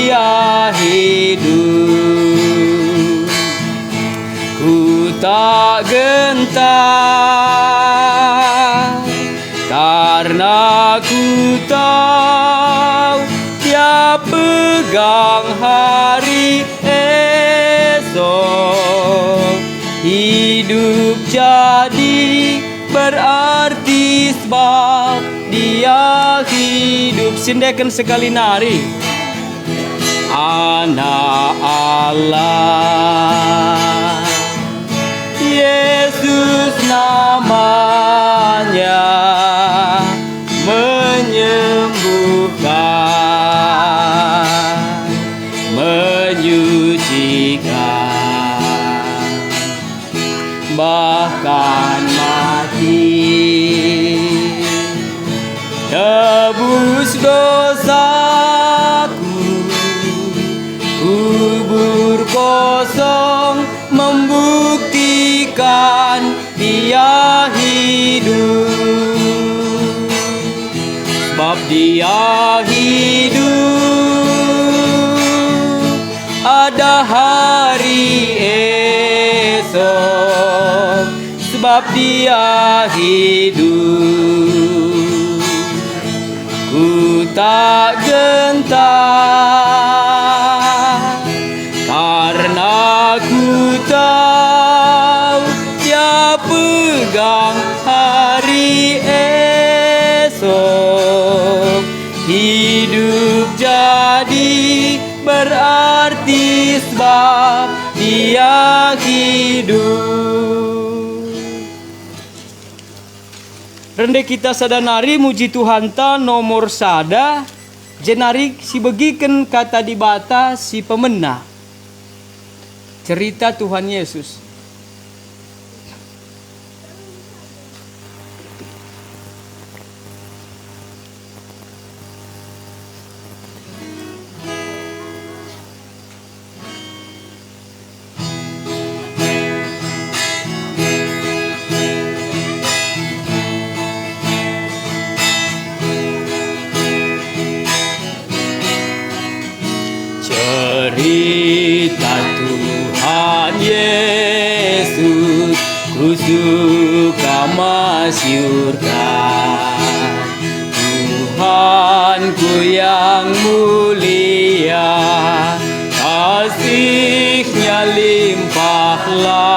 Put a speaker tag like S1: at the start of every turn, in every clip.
S1: Dia hidup. Ku tak gentar karena ku tahu Dia pegang hari esok. Hidup jadi berarti sebab Dia hidup. Sindakan sekali nari. Anak Allah, Yesus namanya, menyembuhkan, menyucikan, bahkan mati, tebus dosaku. Kubur kosong membuktikan Dia hidup. Sebab Dia hidup, ada hari esok. Sebab Dia hidup, ku tak gentar karena ku tahu Dia pegang hari esok. Hidup jadi berarti sebab Dia hidup. Rende kita sadanari muji Tuhan ta nomor sada jenari si begiken kata dibata si pemena. Cerita Tuhan Yesus. Cerita Tuhan Yesus, ku suka masyurkan. Tuhanku yang mulia, kasih-Nya limpahlah.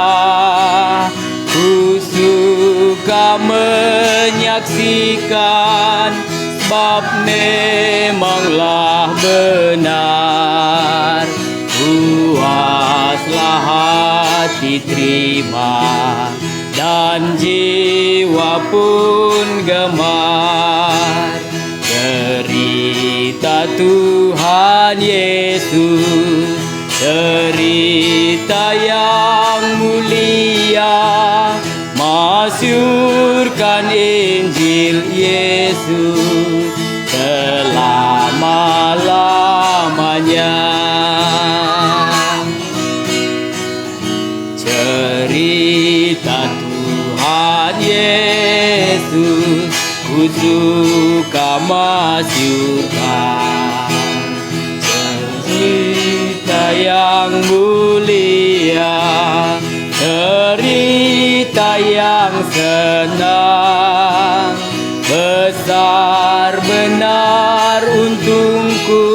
S1: Ku suka menyaksikan, sebab memanglah benar. Puaslah hati terima, dan jiwa pun gemar. Cerita Tuhan Yesus, cerita yang mulia, masyurkan Injil Yesus selama-lamanya. Cerita Tuhan Yesus, ku suka masyurkan. Cerita yang mulia, cerita yang senang, besar benar untungku,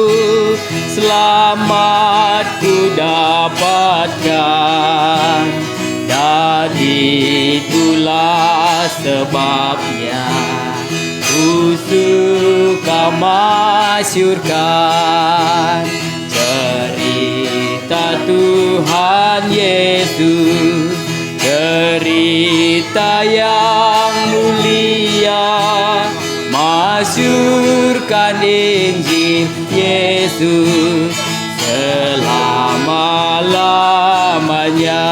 S1: selamat ku dapatkan. Dan itulah sebabnya ku suka masyurkan. Cerita Tuhan Yesus, cerita yang mulia, masyurkan Injil Yesus selama-lamanya.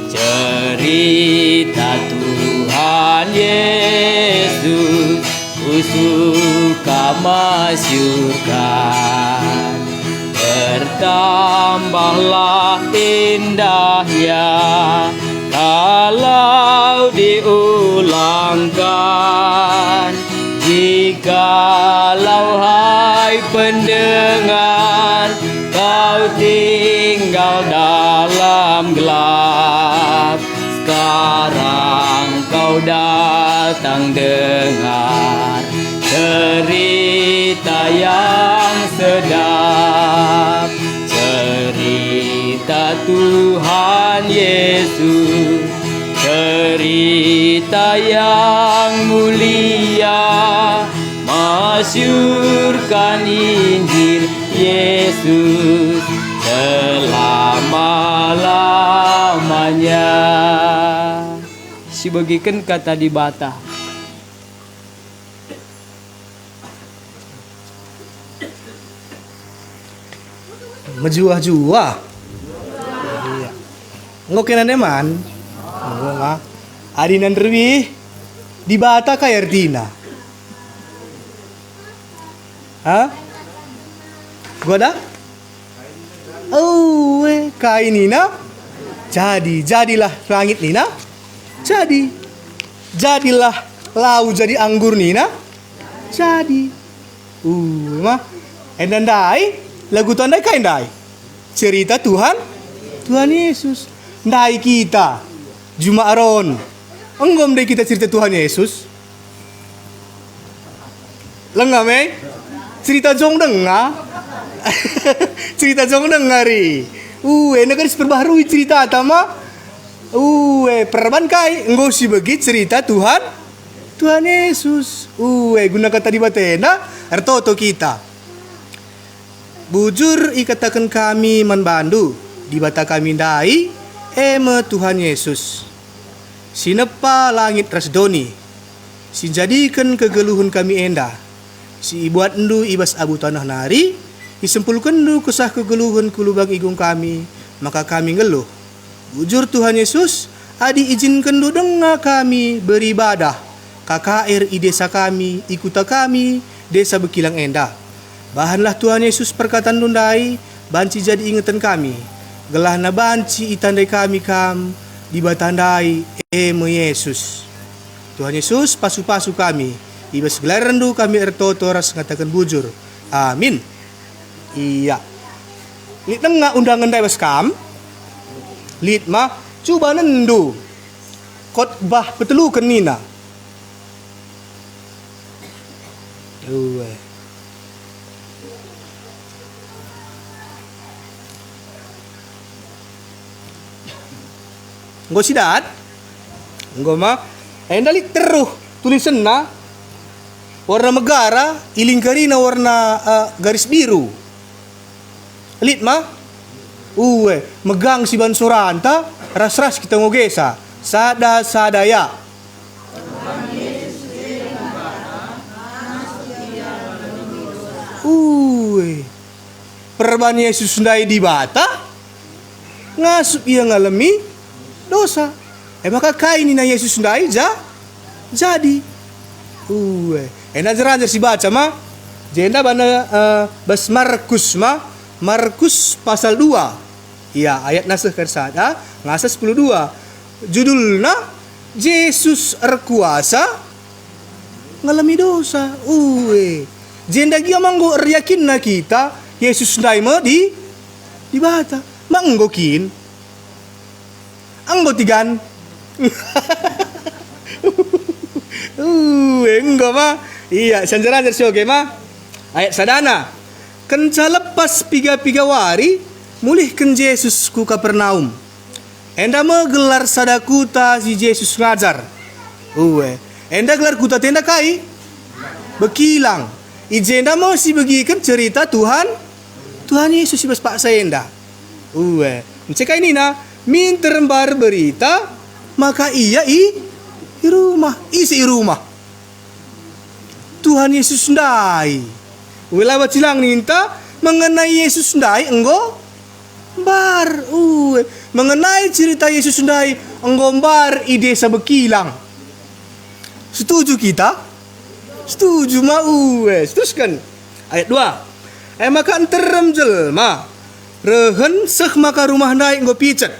S1: Cerita Tuhan Yesus, ku suka masyurkan. Bertambahlah indahnya kalau diulangkan, jikalau malam gelap. Sekarang kau datang dengar cerita yang sedap, cerita Tuhan Yesus, cerita yang mulia, masyurkan Injil Yesus selama-lamanya. Si bagikan kata di bata.
S2: Menjuah-juah. Iya. Ngokenan eman. Ngomong adinan rewi di bata kaya artina. Hah? Gua dah? Oh, kain Nina. Jadilah langit Nina. Jadilah lau jadi anggur Nina. Jadi. Mah. Endan dai, lagu tandai kain dai. Cerita Tuhan Yesus. Dai kita. Juma Aron. Enggom dai kita cerita Tuhan Yesus. Lenggam cerita jong dengar. Cerita jong dengari. Enak kan perbaharui cerita tama. Perban kai enggo si bagi cerita Tuhan Yesus. Gunakan tadi batena artoto kita. Bujur ikatakan kami manbandu di bata kami dai eme Tuhan Yesus. Sinepa langit rasdoni. Sinjadikan kegeluhun kami enda. Si ibuat endu ibas abu tanah nari. Isempulkan endu kesah kegeluhun kulubang igung kami. Maka kami ngeluh. Bujur Tuhan Yesus, adi izinkan du dengar kami beribadah. KKR i desa kami, ikuta kami, desa Bekilang Endah. Bahanlah Tuhan Yesus perkataan dundai, banci jadi ingatan kami. Gelah na banci itandai kami kam, dibatandai eme Yesus. Tuhan Yesus pasu-pasu kami, ibas gelar rendu kami ertoto ras ngatakan bujur. Amin. Iya. Lit nengah undangan dai bas kam. Lit mah coba nendu. Khotbah betelukan nina. Nggo sidat. Nggo mah endalik teruh tulisan na warna megara ilingkari na warna garis biru. Lit mah megang si bansuranta ras-ras kita ngogesa sadaya. Perban Yesus ndai di bata ngasup ia ngalami dosa. Maka kaini na Yesus ndai jadi. Enak si baca mah jenda bana bas Markus pasal 2. Ya, ayat nasah kersada ngasa 10:2. Judulna Yesus erkuasa ngalami dosa. Jenda gia manggo yakinna kita Yesus ndaima di bata. Manggokin. Anggo tigan. Enggak mah. Iya, sanjaran oke mah. Ayat sadana. Kenca lepas piga-piga wari mulihkan Yesus ku Kapernaum. Enda gelar sadakuta si Yesus ngajar. Enda gelar kuta tenda kai Bekilang. Ijenda mau si bagikan cerita Tuhan Yesus si bas pak sayenda. Menceka ini na minterembar berita maka iya i rumah Tuhan Yesus ndai. Lewat silang ninta mengenai Yesus ndai enggo bar. Mengenai cerita Yesus ndai enggo bar i desa Bekilang. Setuju kita? Setuju mah teruskan. Ayat 2. Maka enterem jelma rehen seh maka rumah ndai enggo picet.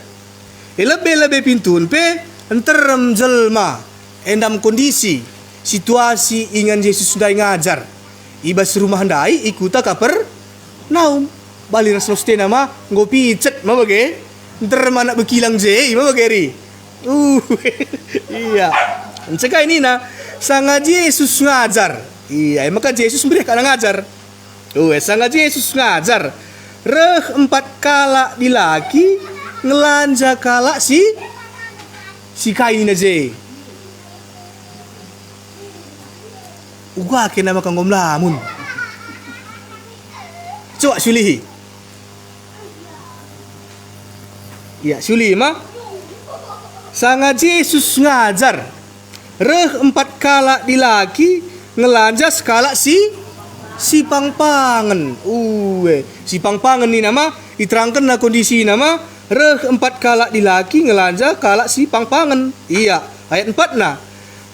S2: Lebe-lebe pintun pe enterem jelma endam kondisi situasi ingan Yesus ndai ngajar. Ibas rumah ndai ikuta Kapernaum. Bali rasloste nama nggo picet mah bage. Ntar mana bekilang je, ima bageri. Iya. Cekak ini na, sanga Yesus ngajar. Iya, maka Yesus mereka ngajar. Sanga Yesus ngajar. Reh 4 kala dilaki ngelanja kala si kain aja. Uga kena makan ngomlamun. Coba sulihi. Ya, suli mah. Sanga Yesus ngajar. Reh 4 kala dilaki ngelanja skala si pangpangan. Si pangpangan ni nama diterangkan na kondisi nama reh 4 kala dilaki ngelanja kala si pangpangan. Iya, ayat 4 na.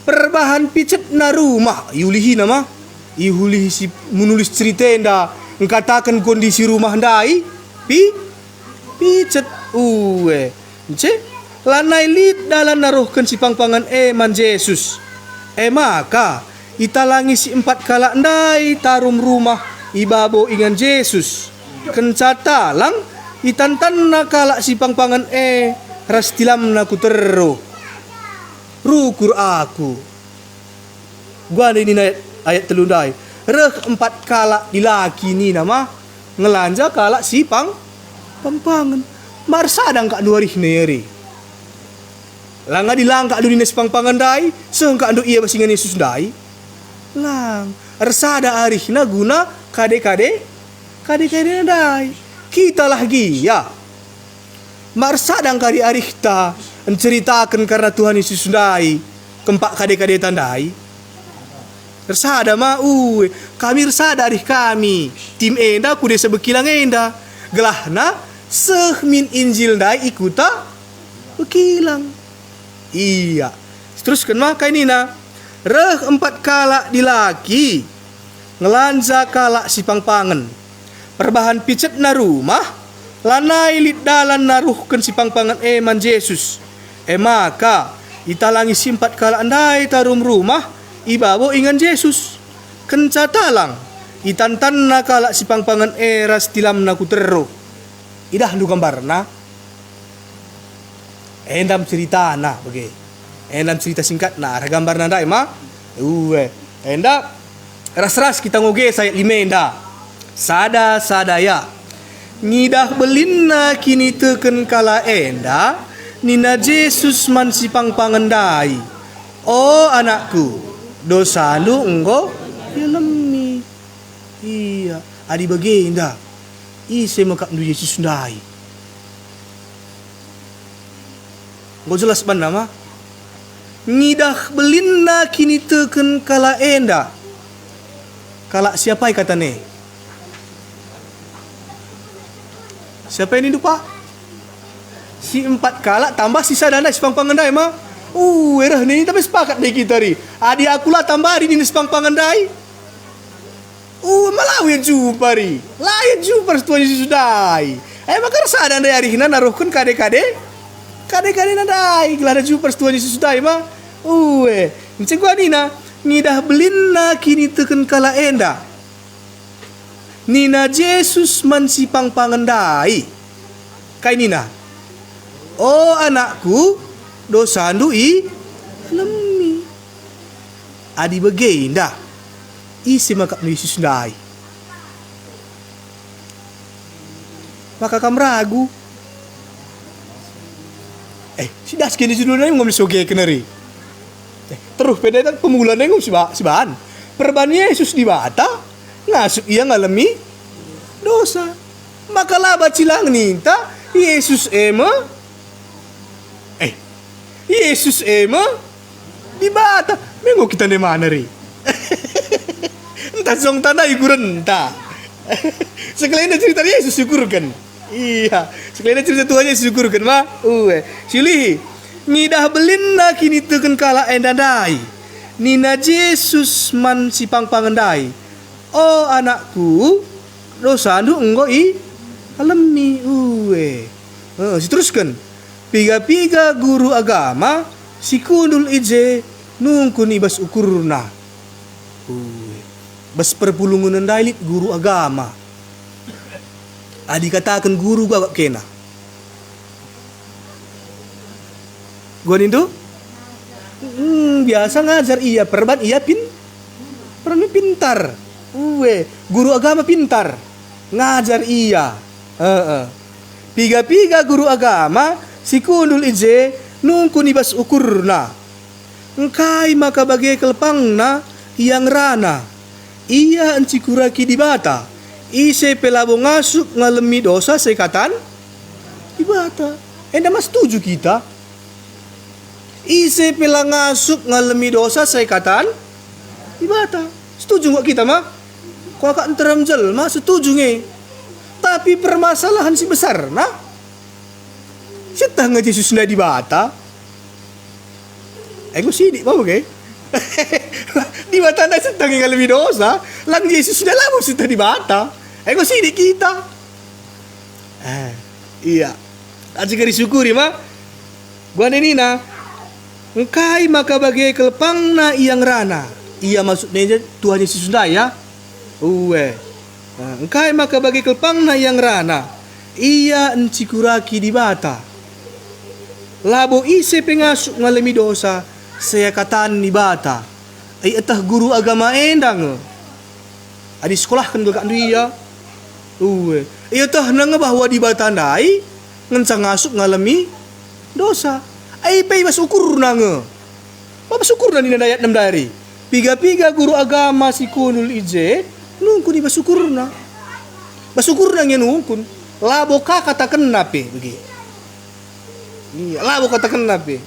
S2: Perbahan picet na rumah. Yulihi nama. Yulihi si menulis cerita nda ngkatakan kondisi rumah ndai. Picet. Lanai lit dalam naruhkan si pangpangan man Yesus. Maka italangi si 4 kala ndai tarum rumah ibabo ingan Yesus. Kencata lang itantan na kala si pangpangan rastilam na kutero. Rukur aku. Gua ini ayat telundai. Reh 4 kala dilaki ni nama ngelanja kala si pangpangan. Marsadang kak dua neri. Langa dilangkak du dinas pangpangan dai, sengkak du iya basingan Yesus dai. Lang, arsada arihna guna kade-kade dai. Kita lagi ya. Marsadang kadi arihta menceritakan karena Tuhan Yesus dai, kempak kade-kade tandai. Arsada ma kami arsada arih kami. Tim enda kude sebekilang enda. Gelahna sehmin Injil dai ikuta bekilang. Iya. Terus kan maka ini na reh 4 kala dilaki ngelanja kala si pangpangan. Perbahan picet na rumah lanai lit dalan naruhkan si pangpangan man Yesus. Maka italangi si 4 kala andai tarum rumah ibabo ingan Yesus. Kencatalang itantan na kala si pangpangan ras tilam na kutero. Idah lu gambarna. Endam cerita na bagi. Endam cerita singkat na ada gambar nanda ma. Enda ras kita ngoge saya limenda. Sadaya. Ngidah belinna kini teken kala enda nina Yesus man si pangpangendai. Anakku, dosa lu engko yelemi. Iya, adi bagi enda. Ise makak nu Yesus ndai. Gak jelas ban nama. Ngidah belinna kini teken kala enda. Kala siapa kata ne? Siapa ini lupa? Si 4 kala tambah sisa dana si pangpangendai mah. Erah ini tapi sepakat deh kita ri. Adi akulah tambah di dinas pangpangendai. Malah yang jumpa ri. Lain jumpa Tuhan Yesus dai. Maka rasa ada dari hina naruhkan kade-kade nadai gelada jumpa Tuhan Yesus dai mah. Encen gua nina ngidah belinna kini teken kala enda. Nina Yesus man si pangpangendai. Kai nina. Anakku, dosa ndui lemi. Adi begenda. Isi makap nu Yesus dai. Maka kam ragu. Si das kini judulnya ngom soge kenari. Terus pedetan pemulannya ngom si bahan. Perban Yesus di bata ngasuk ia ngalami dosa. Maka laba cilang ninta Yesus Yesus di bata. Mengko kita di mana ri? Entah song tanda ikuran entah. Sekalian cerita Yesus syukurkan. Iya, sekalian cerita Tuhan Yesus syukurkan mah. Silih ngidah belinna kini teken kala endandai. Nina Yesus man si pangpangendai. Anakku, dosa ndu engko alami. Teruskan. Piga-piga guru agama si kundul ije nungkun ibas ukurna. Bas perpulungan dailit guru agama. Adi katakan guru gawak kena. Gua itu biasa ngajar iya, perban iya peran pintar. Guru agama pintar, ngajar iya. Piga-piga guru agama si kundul ije nungku nibas ukurna. Engkai maka bagai kelpangna yang rana. Iya encikuraki di bata. Ise pelabo ngasuk ngalemi dosa sekatan di bata. Enda mas setuju kita. Ise pela ngasuk ngalemi dosa sekatan di bata. Setuju nggak kita mah? Kau akan teram jelma setuju nge. Tapi permasalahan si besar nah. Setengah Yesus ndak di bata. Ego sidik mau ke? Di bata ndak setengah ngalemi dosa. Lang Yesus sudah lama sudah di bata. Ego sidik kita. Iya. Aja disyukuri mah. Gua nina. Engkai maka bagai kelpangna yang rana. Iya maksudnya Tuhan Yesus sudah ya. Engkai maka bagai kelpangna yang rana. Iya encikuraki di bata. Labo ise pengasuk ngalami dosa. Saya katan di bata. Ay etah guru agama endang. Adi sekolah kan gak dia. Iya tah nang bahwa di bata ndai ngencang ngasuk ngalami dosa. Ay pay masukur nang. Masukur na ni dayat 6 dari. Piga-piga guru agama si kunul ije nungku di basukurna. Basukurna yang nungkun. Labo ka katakan nape begi. Iya, labo katakan nape.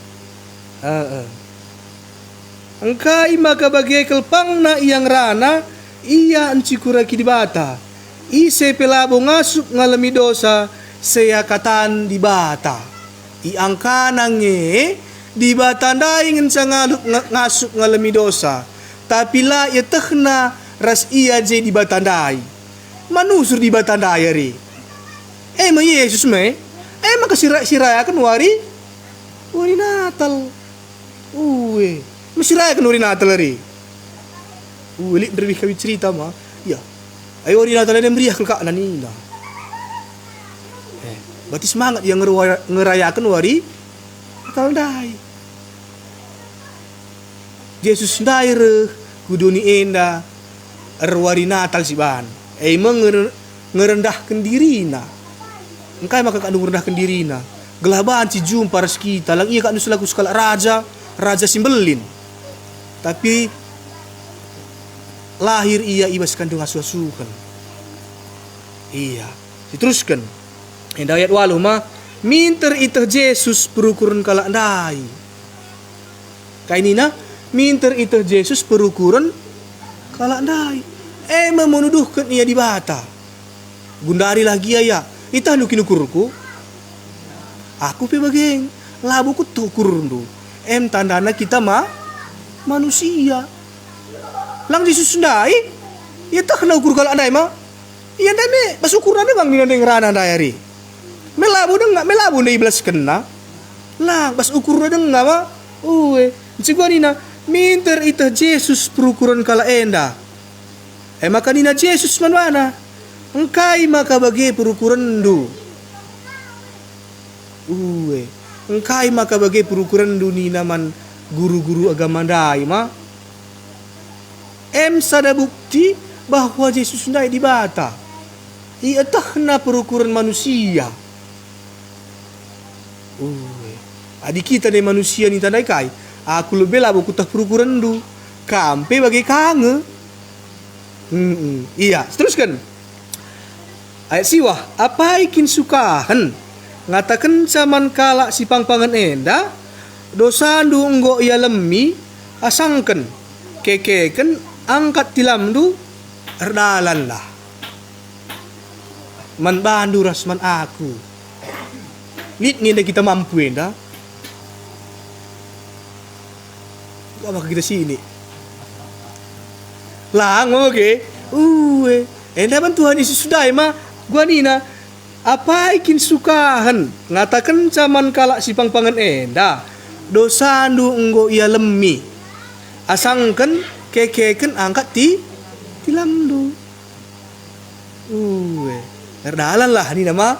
S2: Engkai maka bagai kelpangna yang rana iya encikuraki di bata. Ise pelabo ngasuk ngalami dosa saya katan di bata. Iangka nange di bata ndai ngencang ngasuk ngalami dosa. Tapi la ya tehna ras iya je di bata ndai. Manusur di bata ndai ri. Ma Yesus me. Maka sirayakan wari Natal. Masirayakan wari Natal ri. Lik berbih kami cerita mah. Ya. Ayo wari Natal ada meriah kelak nanina. Berarti semangat yang ngerayakan wari Natal dai. Yesus ndai re kuduni enda wari Natal si ban. Ngerendahkan dirina. Engkai maka kanu merendahkan dirina. Gelabaan si jumpa res kita. Lang iya kanu selaku skala raja simbelin. Tapi lahir iya ibas kandung asu-asukan. Iya. Diteruskan. Enda ayat 8 mah minter itah Yesus perukuran kala ndai. Kainina minter itah Yesus perukuran kala ndai. Menuduhkan ia di bata. Gundari lagi ya. Itah nukinukurku. Aku pe bageng. Labuku tukur ndu. Tandana kita mah manusia. Lang Yesus ndai. Iya tah kena ukur kala ndai mah. Iya ndai me basukurna bang dina deng rana ndai ari. Melabu ndai iblas kena. Lang bas ukurna deng mah. Cigua nina minter itah Yesus perukuran kala enda. Maka nina Yesus mana? Engkai maka bagai perukuran du. Engkai maka bagai perukuran du ni naman guru-guru agama ndai mah. Sada bukti bahwa Yesus ndai di bata. Ia tahna perukuran manusia. Adik kita ni manusia ni tandai kai. Aku lebih lah buku tah perukuran du. Kampe bagai kange. Iya, teruskan. Ayat siwah, apa ikin sukahan ngatakan zaman kala si pangpangan enda dosa ndu enggo ia lemi asangken kekeken angkat tilam du erdalan lah man bandu rasman aku nit ni kita mampu enda apa kita sini lang oke enda ban Tuhan Yesus sudah mah gua nina apa ikin sukahan ngatakan zaman kala si pangpangan enda dosa ndu enggo ia lemi asangken kekeken angkat tilam du erdalan lah ni nama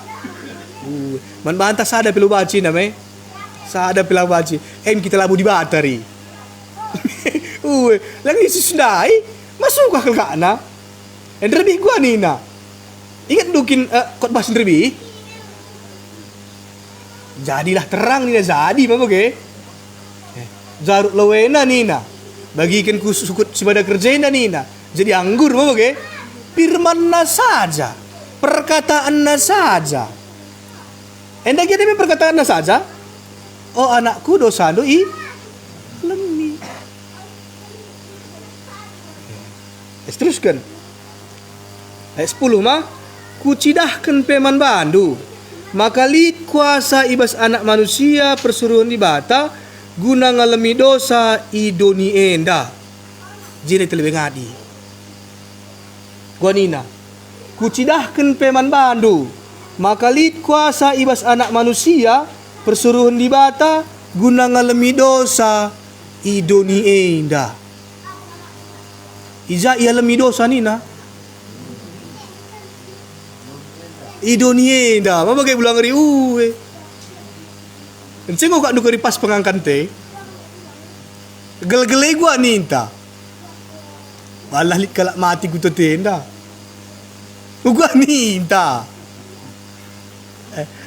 S2: man bantah sada pelu baci namai Sada pila baci. Kita labu di batari. Lagi Yesus ndai. Masuk ke kana. Lebih gua nina. Ingat dukin kot bas lebih. Jadilah terang nina jadi apa ke? Jaruk lewena nina. Bagikan ku sukut sibada kerjain nina. Jadi anggur apa ke? Firmanna saja. Perkataannya saja. Endak jadi perkataannya saja. Oh anakku dosa doi lemi. Teruskan. Ayat 10 mah. Kucidahkan peman bandu. Maka lid kuasa ibas anak manusia persuruhan di bata. Guna ngalemi dosa idoni enda. Jadi terlebih ngadi. Gua nina. Kucidahkan peman bandu. Maka lid kuasa ibas anak manusia persuruhan di bata guna ngalemi dosa idoni enda. Iza ia lemi dosa nina. Idoni enda. Apa bagai bulang ngeri uwe. Encing kok dukeri pas pengangkan te. Gel-gele gua ninta. Walah lit kalak mati ku tenda. Gua minta.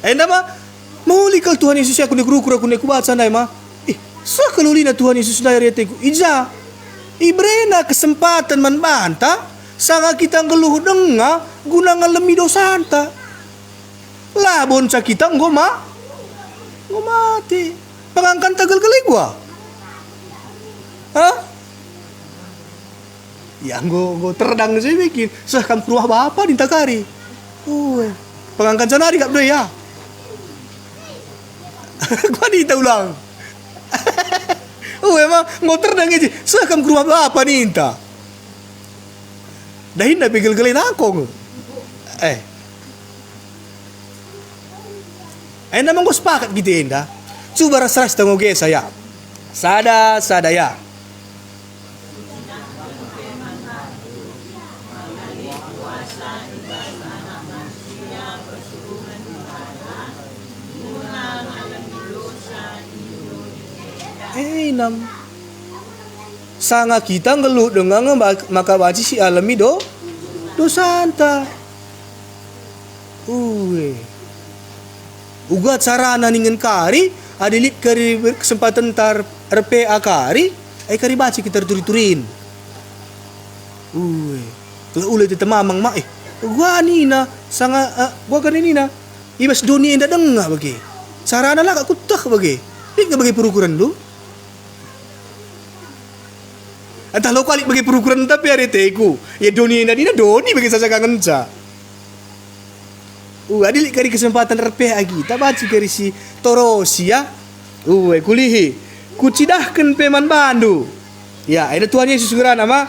S2: Nama mauli kal Tuhan Yesus aku nekrukur aku nekubaca nai mah. Sakalulina Tuhan Yesus nai reteku. Ija. Ibrena kesempatan membanta sanga kita ngeluh denga guna ngalemi dosanta. Lah bonca kita ngoma mati. Pengangkan tagal kali gua. Hah? Ya go terdang saya bikin. Sah kam ke rumah bapak di Takari. Pengangkat janari gak ya. Gua dita ulang. Emang go terdang aja. Sah kam ke rumah bapak ninta. Dahin na pigil-gilin ako. Namang go sepakat gitu enda. Coba rasa-rasa tengoge saya. Sada ya. Nam sanga kita ngeluh dengan maka baci si alami dosanta. Uga cara naningen kari adilit kari kesempatan tar RPA kari kari baci kita turin. Tuh ulai tete mamang mak gua nina sanga gua kan nina ibas dunia indah dengar bagi sarana lah aku tak bagi ini bagi perukuran lu. Entah lo kali bagi perukuran tapi ada teku. Ya dunia ini doni bagi saya kangen sa. Adil kari kesempatan RPA kita baca kari si Torosia. Kulihi. Kucidahkan peman bandu. Ya, ada Tuhan Yesus segera nama.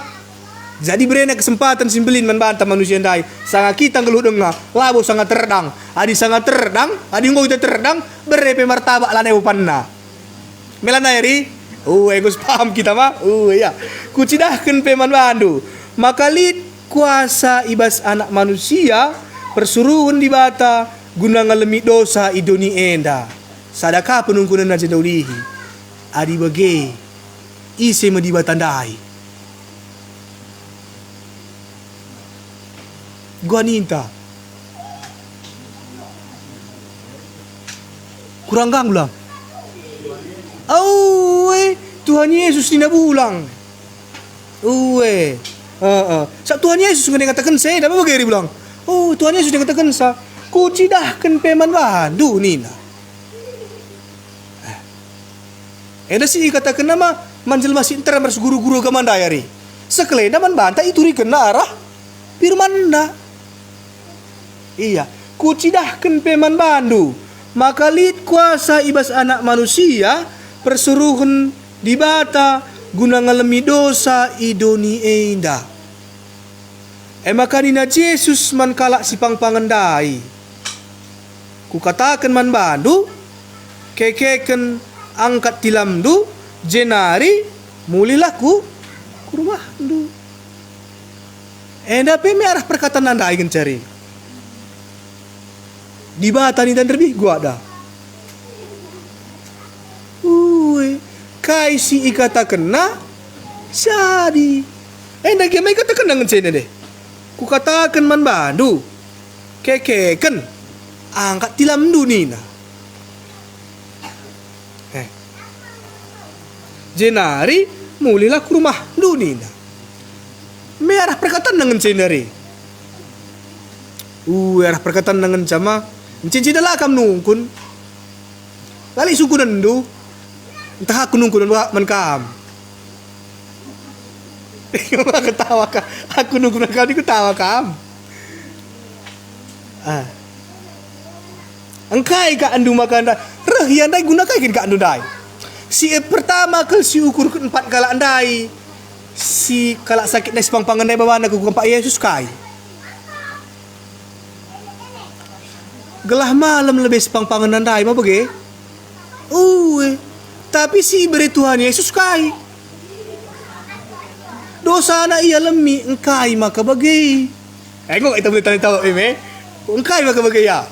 S2: Jadi berena kesempatan simbelin membantah manusia ndai. Sangat kita ngeluh dengar. Labo sangat terdang. Adi sangat terdang. Adi ngau kita terdang. Berepe martabak lanai upanna. Melana eri. Gus paham kita mah. Ya. Kucidahkan peman bandu. Maka lid kuasa ibas anak manusia persuruhan di bata guna ngalemi dosa idoni enda. Sadaka penungkunan aja daulihi. Adi bage ise medibatandai. Gua ninta. Kurang gang ulang. Tuhan Yesus tidak bulang. Sa Tuhan Yesus nggak katakan saya, apa bagaimana bilang? Tuhan Yesus nggak katakan sa, kucidahkan peman bandu nina. Ada sih katakan nama manjel masih terus guru-guru kamandayari. Sekelena man banta itu rikena arah firmanna. Iya, kucidahkan peman bandu. Maka lid kuasa ibas anak manusia persuruhan di bata guna ngalemi dosa idoni enda. Maka nina Yesus man kalak si pangpangendai. Ku katakan man bandu kekeken angkat tilamdu jenari mulilaku kurumah du. Enda pe me arah perkataan anda ingin cari. Di bata ni dan lebih gua ada. kai si ikata kena jadi. Enda game ikata kena ngecene deh. Ku katakan man bandu. Kekeken angkat tilam dunina. Jenari mulilah ke rumah dunina. Merah perkataan dengan jenari. Erah perkataan dengan jama. Cincin dah kam nungkun. Kali suku nendu. Entah aku nungkun man kam. Ketawa kam. Aku nungkun kam ni ketawa kam. Engkai ka andu makan dah. Yang dai guna kai ka andu dai. Si pertama kali si ukur keempat kala andai. Si kala sakit nai sepang-pangan nai bawana ku Pak Yesus kai. Gelah malam lebih sepang-pangan andai mau bagi. Tapi si beri Tuhan Yesus kai. Dosa anak ia lemi engkai maka bagi. Engkau kita boleh tahu engkai maka bagi ya.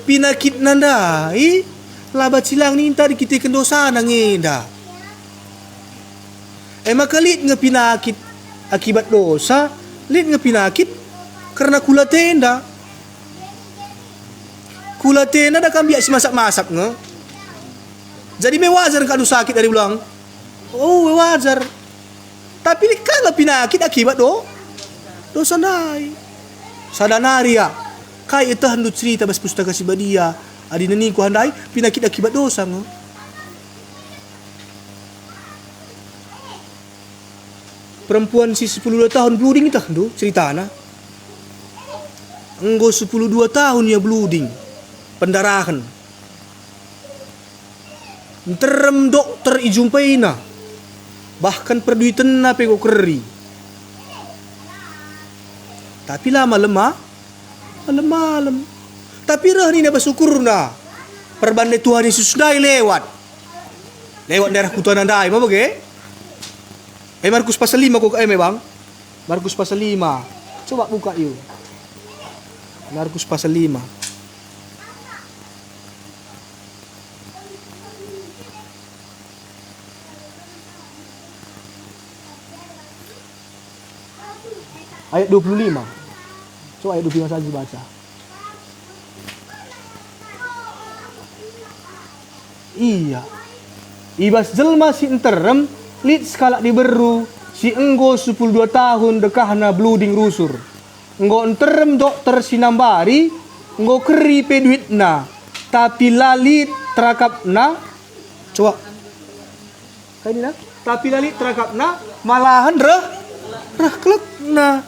S2: Pinakit nandai labat silang ni inta dikitikan dosa nangenda. Maka lit ngepinakit akibat dosa, lit ngepinakit karena kula tenda. Kula tenda dah kambiak si masak-masak nge. Jadi wajar kalau sakit dari ulang. Wajar. Tapi lit kan ngepinakit akibat dosa nai. Sadanari ya. Kai itu hendak cerita bas pustaka si badia. Adi nani ku handai pinakit akibat dosa ngo. Perempuan si 12 tahun blooding itu hendak cerita na. Enggo 12 tahun ya blooding. Pendarahan. Terem dokter ijumpai na. Bahkan perduitan na pego keri. Tapi lama-lama malam. Tapi rah ni nak bersyukur na. Perbandai Tuhan Yesus dai lewat daerah kutuan andai. Apa bagi? Markus pasal 5 kok bang. Markus pasal 5. Coba buka yuk. Markus pasal 5. Ayat 25. Coba ayat 25 saja baca. Iya. Ibas jelma si enterem lit skala diberu si enggo 12 tahun dekahna blooding rusur. Enggo enterem dokter sinambari enggo keri pe duitna. Tapi lalit terakapna. Coba. Kayak ini nah. Tapi lalit terakapna malahan rah klekna.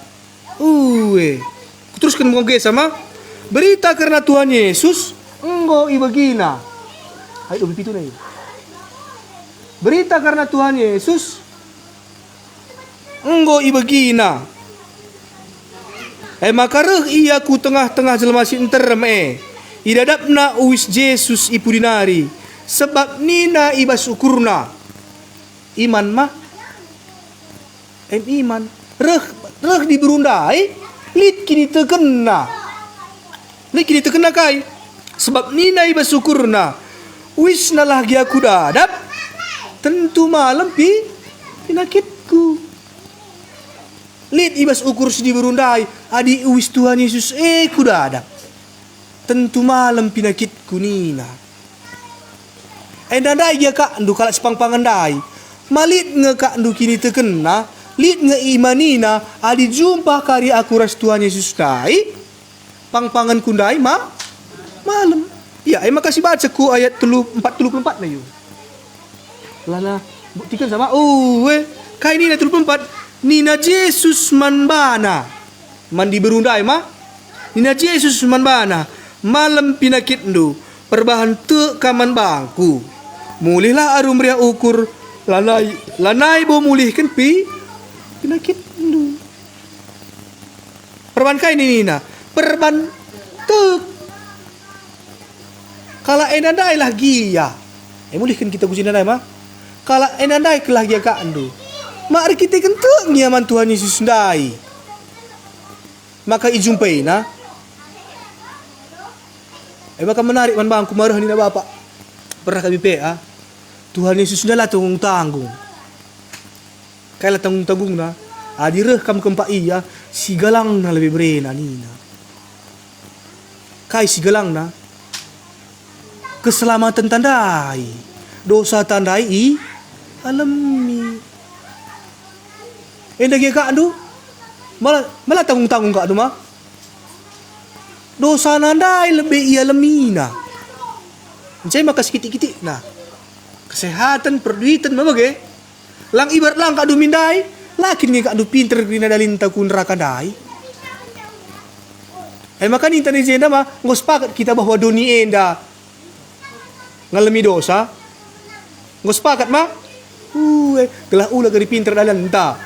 S2: Teruskan mengge sama berita karena Tuhan Yesus enggo ibagina. Ayat 27 nih. Berita karena Tuhan Yesus enggo ibagina. Maka reh ia ku tengah-tengah jelma si enterem idadapna uwis Yesus ipudinari sebab nina ibas ukurna. Iman mah iman. Reh diberundai Lit kini terkena kai. Sebab nina iba syukurna. Wis nalah gia aku dadap. Tentu malam pinakitku. Lit ibas ukur sedih berundai. Adi wis Tuhan Yesus ku dadap. Tentu malam pinakitku nina. Endandai gia kak ndu kalak sepang-pangan dai. Malit nge kak ndu kini terkena. Lit nge imanina adi jumpa kari aku ras Tuhan Yesus dai pang-pangan kundai malam. Ya, makasih baca ku ayat 44 na yun. Lana buktikan sama kai ni na 34 nina Yesus manbana mandi berundai nina Yesus manbana malam pinakit ndu perbahan te kaman bangku mulihlah arum ria ukur lanai bo mulihkan pinakit ndu. Perban kai ni nina. Perban tek. Kala enandai lah gia. Mulihkan kita kucing nandai Kala enandai kelah gia ka ndu. Mari kita kentuk nyaman Tuhan Yesus ndai. Maka ijumpai na. Maka menarik man bangku marah ni na bapak. Pernah kami PA. Tuhan Yesus dah lah tanggung-tanggung. Kaya lah tanggung-tanggung na. Adireh kam kempak iya. Si galang na lebih berena ni na. Kai si galang na. Keselamatan tandai. Dosa tandai alami. Endah dia kak tu. Malah tanggung-tanggung kak tu mah. Dosa nandai lebih ia lemina. Saya maka sekitik-kitik nah. Kesehatan, perduitan mah bage. Lang ibarat lang kak du mindai, lakin ni kak du pinter kena dalin takun neraka dai. Maka ni tadi jenda mah ngos pakat kita bahwa dunia enda ngalami dosa. Ngos pakat mah. Gelah ulah dari pinter dalan entah.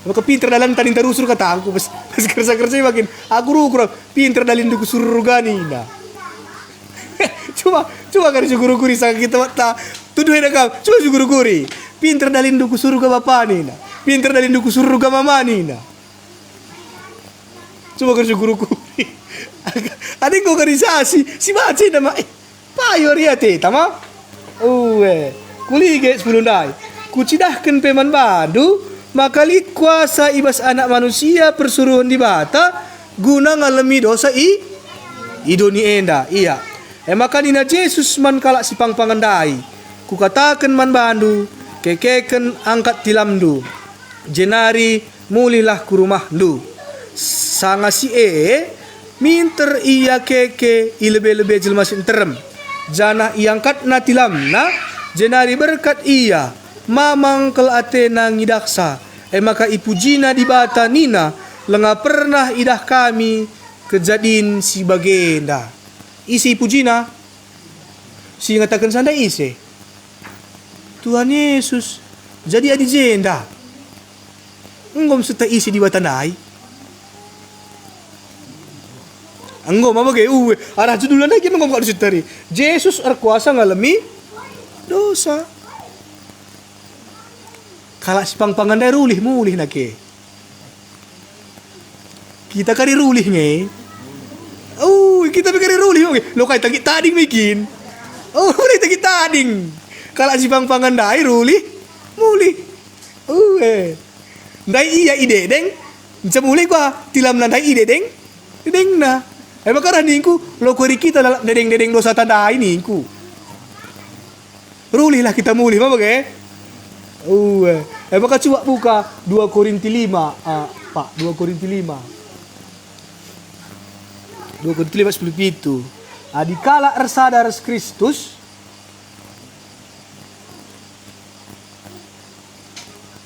S2: Maka pinter dalan tadi terusur kata aku pas kerja-kerja makin aku kurang pinter dalin du surga ni nah. Coba kan syukur-syukuri sakit kita mata. Tuduh kau, coba syukur-syukuri. Pinter dalin du surga bapa ni nah. Pinter dalin du surga mama ni nah. Coba kan syukur-syukuri. Ada organisasi si baca nama payo ria te tama. Kuli ke 10 dai. Kucidahkan peman Bandu, maka li kuasa ibas anak manusia persuruhan di bata guna ngalami dosa idoni enda. Iya. Maka nina Yesus man kalak si pangpangandai. Ku katakan man Bandu, kekeken angkat tilamdu. Jenari mulihlah ku rumahdu. Sanga si minter iya keke ilebe-lebe jelma sinterem. Janah iangkat na tilamna, jenari berkat iya. Mamang kel atena ngidaksa. Maka ipujina di bata nina, lenga pernah idah kami kejadin si bagenda. Isi pujina si ngatakan sanda isi Tuhan Yesus jadi adi jenda enggom serta isi di batanai enggom apa ke arah judulan lagi enggom kau disutari Yesus berkuasa ngalami dosa kalak si pangpangandai rulih mulih nake kita kari rulih nge. Kita pikir ruli lo kay tagi tading bikin. Boleh tagi tading. Kalau si pangpangandai ruli muli. Dai iya ide deng. Bisa mulai gua tilam nandai ide deng. Deng na. Maka ningku lo kori kita dedeng dosa tandai ningku. Ruli lah kita muli mah bagai. Maka coba buka 2 Korinti 5. Pak 2 Korinti 5. 2 Korinti 5:10. Adikala ersada res Kristus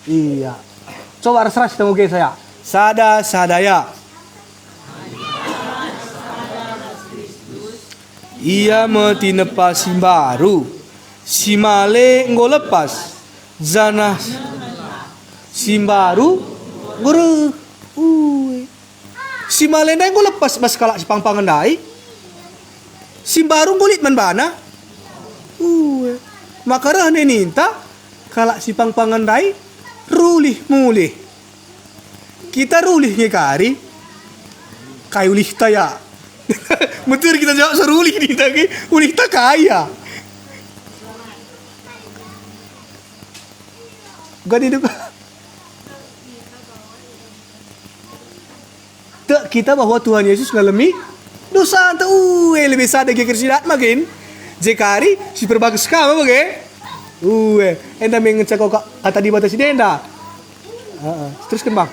S2: iya. Coba res temu ke saya. Sadaya. Ia metinepa simbaru. Simale nggo lepas. Zanah simbaru guru. Si malenda yang lepas mas kalak si pangpangandai. Si baru kulit man bana. Maka rane ninta kalak si pangpangandai rulih mulih. Kita rulih ngekari kayu ulih taya. Betul kita jawab serulih ni tadi ulih ta kaya. Gani duka. Kita bahwa Tuhan Yesus ngalami dosa anta lebih sadar ke kersidat makin jekari si perbagus kama bage enda mengecek kata di batas denda teruskan bang.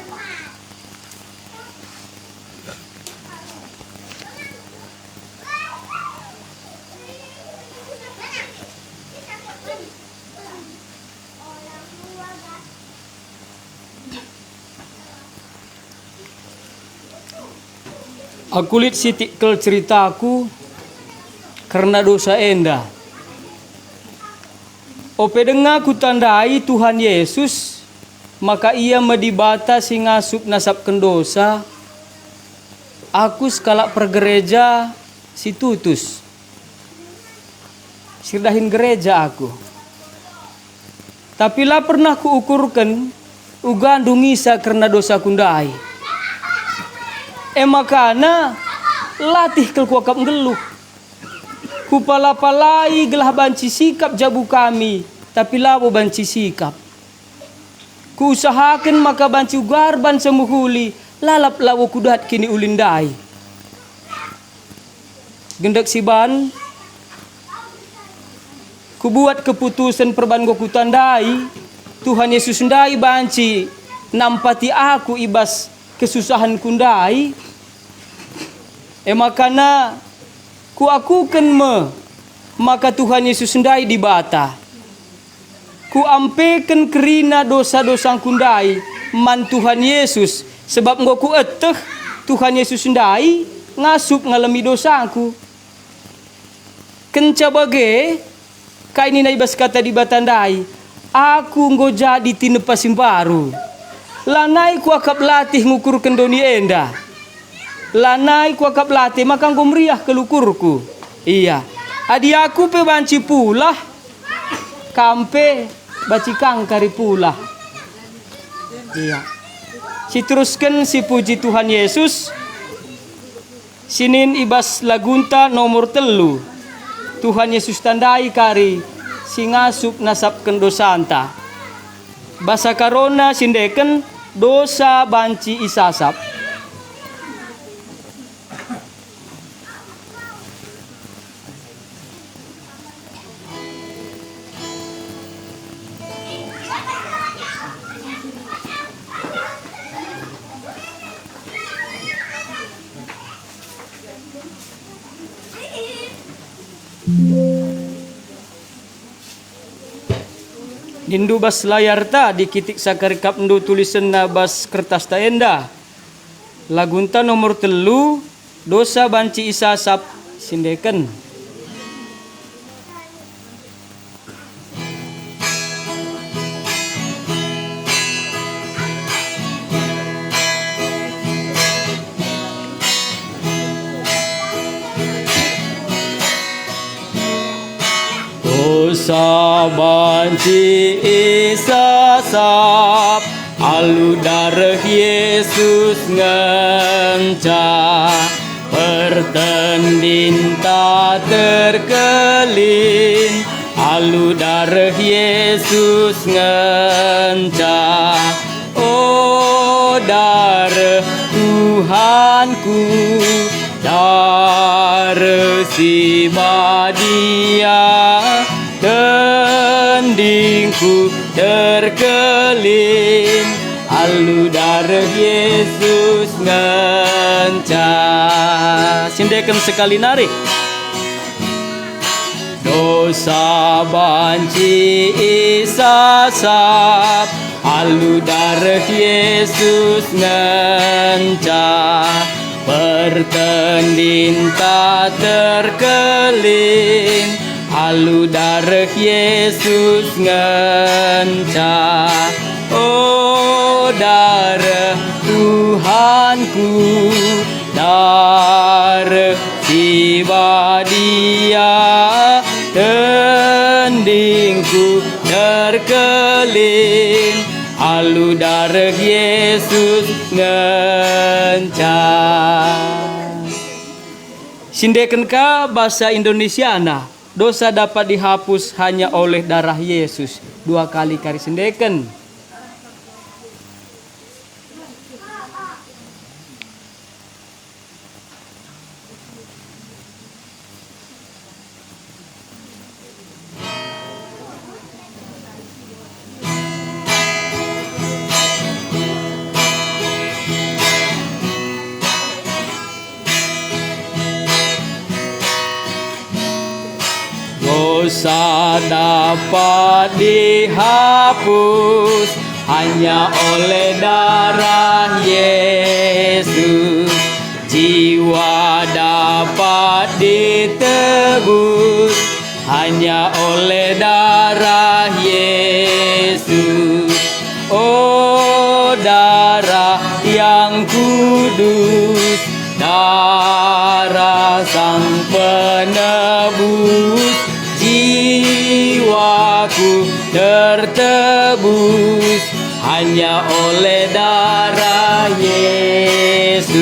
S1: Aku lihat sitikkel ceritaku karena dosa enda. Ope dengar ku tandai Tuhan Yesus, maka ia medibata si ngasup nasabken dosa. Aku sekala pergereja si tutus. Sirdahin gereja aku. Tapi lah pernah ku ukurkan ugandungisa karena dosa kundai. Makana latih kelkuakap ngeluh. Ku pala-palai gelah banci sikap jabu kami, tapi labo banci sikap. Ku usahakan maka banci garban semuhuli, lalap lawo kudat kini ulindai. Gendak siban, ku buat keputusan perban ku tandai, Tuhan Yesus ndai banci nampati aku ibas kesusahan kundai. Makana ku akukan maka Tuhan Yesus ndai di bata. Ku ampekan kerina dosa-dosa kundai man Tuhan Yesus, sebab nggo ku eteh Tuhan Yesus ndai ngasup ngalami dosaku. Kenca bage kaini na ibas kata di batandai, aku nggo jadi tinepasim baru. Lanai ku akap latih ngukur kendoni enda. Lanai ku akap latih maka nggo meriah kelukurku. Iya, adi aku pe banci pula kampe baci kangkari pula. Iya. Si teruskan si puji Tuhan Yesus. Sinin ibas lagunta nomor 3. Tuhan Yesus tandai kari si ngasup nasapken dosanta. Basa karona sindeken dosa banci isasap. Dindu bas layar ta dikitik sakarikap ndu tulisan na bas kertas ta enda. Lagunta nomor 3, dosa banci isasap sindeken. Dosa banci isasap, alu darah Yesus ngenca, pertendin tak terkelin, alu darah Yesus ngenca. Oh darah Tuhanku, darah si Madia, kendingku terkelin, alu darah Yesus ngenca. Sindekan sekali narik. Dosa banci isasap, alu darah Yesus ngenca, pertendin tak terkelin, alu darah Yesus ngenca. Oh darah Tuhanku, darah tiba dia, kendingku terkelin, alu darah Yesus ngenca. Sindekan ka bahasa Indonesiana, dosa dapat dihapus hanya oleh darah Yesus. 2 kali kari sindeken. Dosa dapat dihapus hanya oleh darah Yesus. Jiwa dapat ditebus hanya oleh darah Yesus. Oh darah yang kudus, darah Sang Penebus, jiwaku tertebus hanya oleh darah Yesus.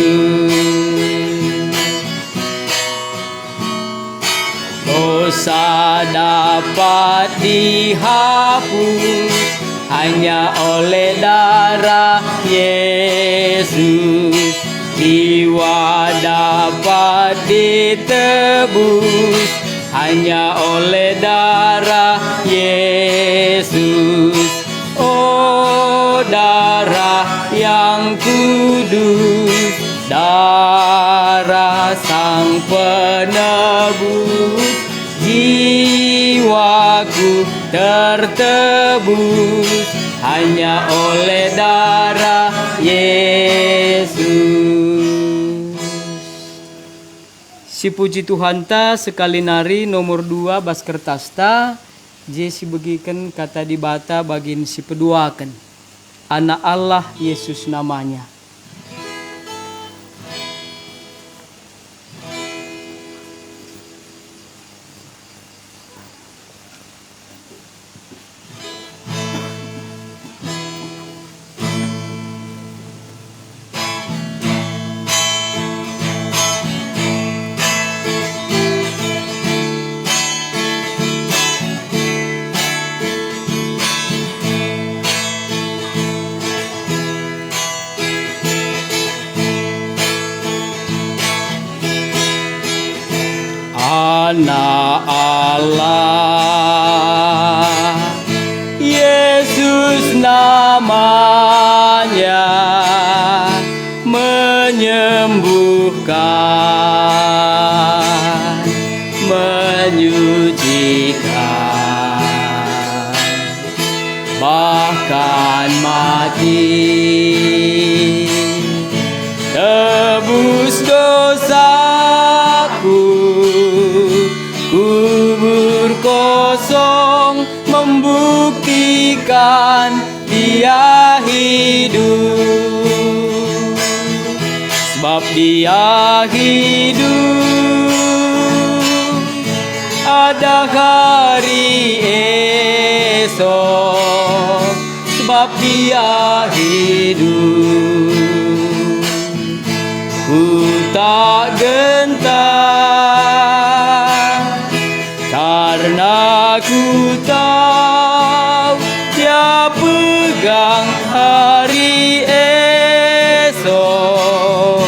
S1: dosa dapat dihapus hanya oleh darah Yesus. Jiwa dapat ditebus hanya oleh darah Yesus. Oh, darah yang kudus, darah Sang Penebus, jiwaku tertebus hanya oleh darah Yesus. Si puji Tuhan ta sekali nari nomor 2 bas kertas ta, je si begikan kata dibata bagin si peduakan. Anak Allah Yesus namanya. Anak Allah Yesus namanya, menyembuhkan, menyucikan, bahkan mati tebus dosaku. Kubur kosong membuktikan Dia hidup. Sebab Dia hidup, ada hari esok. Sebab Dia hidup, ku tak gentar, karena ku tahu Dia pegang hari esok.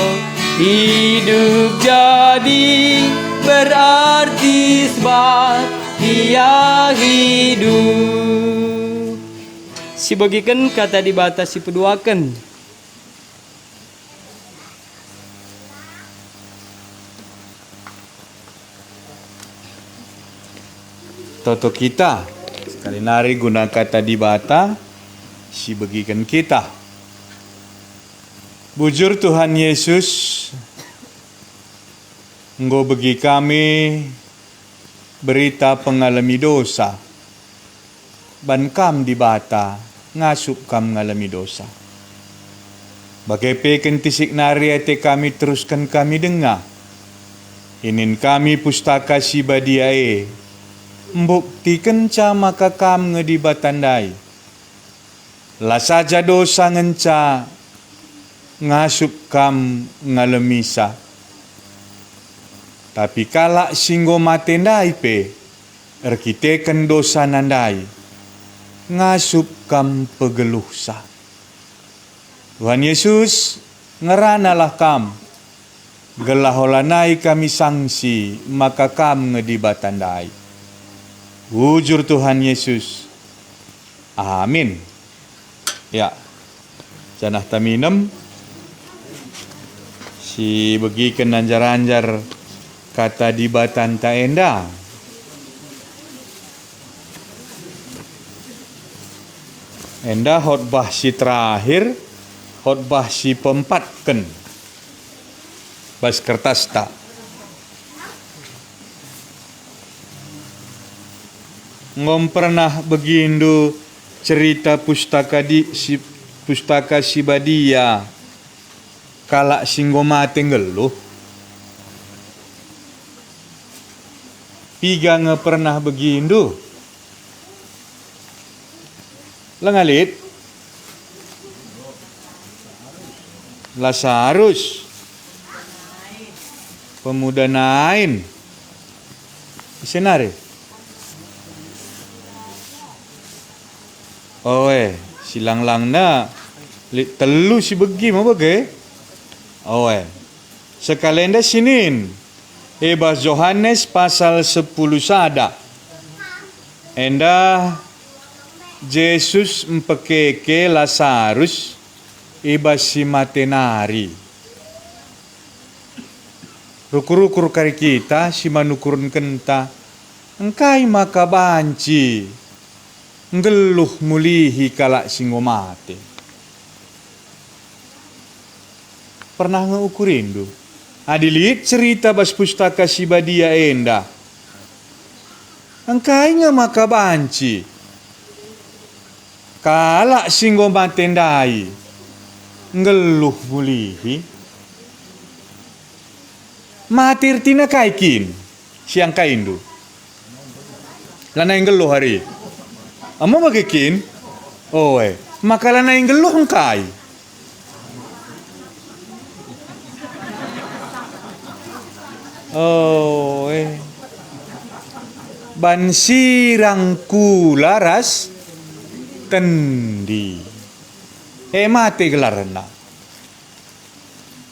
S1: Hidup jadi berarti sebab Dia hidup. Si bagikan kata dibatasi peduakan.
S3: Toto kita sekali nari guna kata dibata si bagikan kita. Bujur Tuhan Yesus, Engkau bagi kami berita pengalami dosa. Ban kam dibata ngasup kam ngalami dosa. Bagai peken tisik nari ate kami teruskan kami dengar. Inin kami pustaka si badiae. Mbuktikan ca maka kam ngedibatandai. La saja dosa ngenca ngasup kam ngalemisa. Tapi kala singgo matendai pe erkiteken dosa nandai ngasup kam pegeluhsa. Tuhan Yesus ngeranalah kam gelaholanai kami sangsi maka kam ngedibatandai. Wujur Tuhan Yesus. Amin. Ya. Janah taminem. Si begikan anjar-anjar kata dibatan ta enda. Enda khotbah si terakhir, khotbah si pempatken. Bas kertas tak. Ngom pernah begindu cerita pustaka si badia kala singgo mate ngeluh. Piga nge pernah begindu. Lengalit Lazarus pemuda Nain Senare. Silang lang na telu si begi mo bagi. Sekalenda Senin. Ebas Yohanes pasal 10 sada. Enda Jesus mpekeke Lazarus ibas si matenari. Rukur-rukur kari kita si manukurun kenta. Engkai makabanci. Ngeluh mulihi kalak singomate. Pernah ngeukurin du? Adilit cerita bas pustaka si badia enda. Engkai nga makabanci. Kalak singomate ndai. Ngeluh mulihi. Matir tina kaikin. Siang kaindu. Lana yang geluh hari. Amo bagikin? Maka lana yang geluh engkai. Bansirang kularas tendi. Mate gelarna.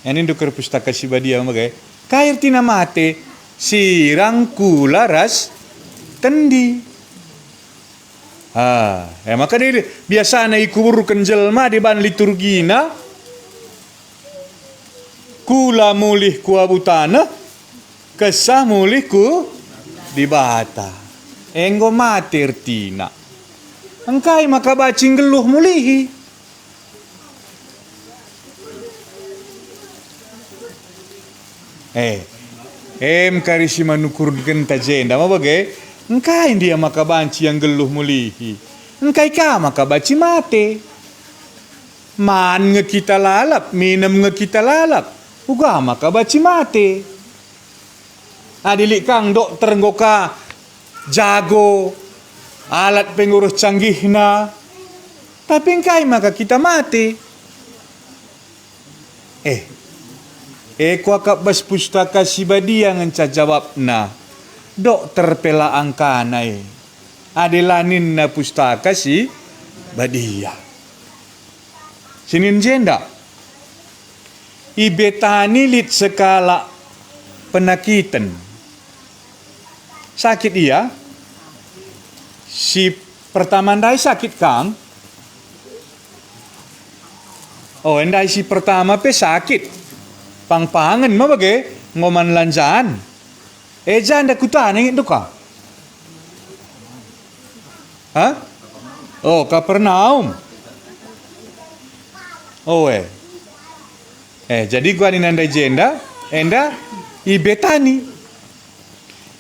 S3: Ini dukar pustaka si badia magai. Kair tina mate sirang kularas tendi. Maka dia biasa na ikuburkan jelma di ban liturgina. Kula mulih ku abutana, kesah mulih ku di bata. Enggo mater tina. Engkai maka bacing geluh mulihi. Karisi manukurkan tajenda ma bagai. Engkai dia maka banci yang geluh mulihi. Engkai ka maka baci mate. Man nge kita lalap, minum nge kita lalap. Uga maka baci mate. Adilik kang dokter ngoka jago alat pengurus canggihna. Tapi engkai maka kita mate. Kuakap bas pustaka si badia ngenca jawabna. Dokter pela angkanai. Adelanin na pustaka si badia. Sinin jenda. Ibetani lit sekala penakitan. Sakit ia. Si pertama ndai sakit kang. Endai si pertama pe sakit. Pang-pangan ma bagai ngoman lanjaan. Janda kutan ingin duka. Kapernaum. Jadi gua ni nanda jenda, enda ibetani.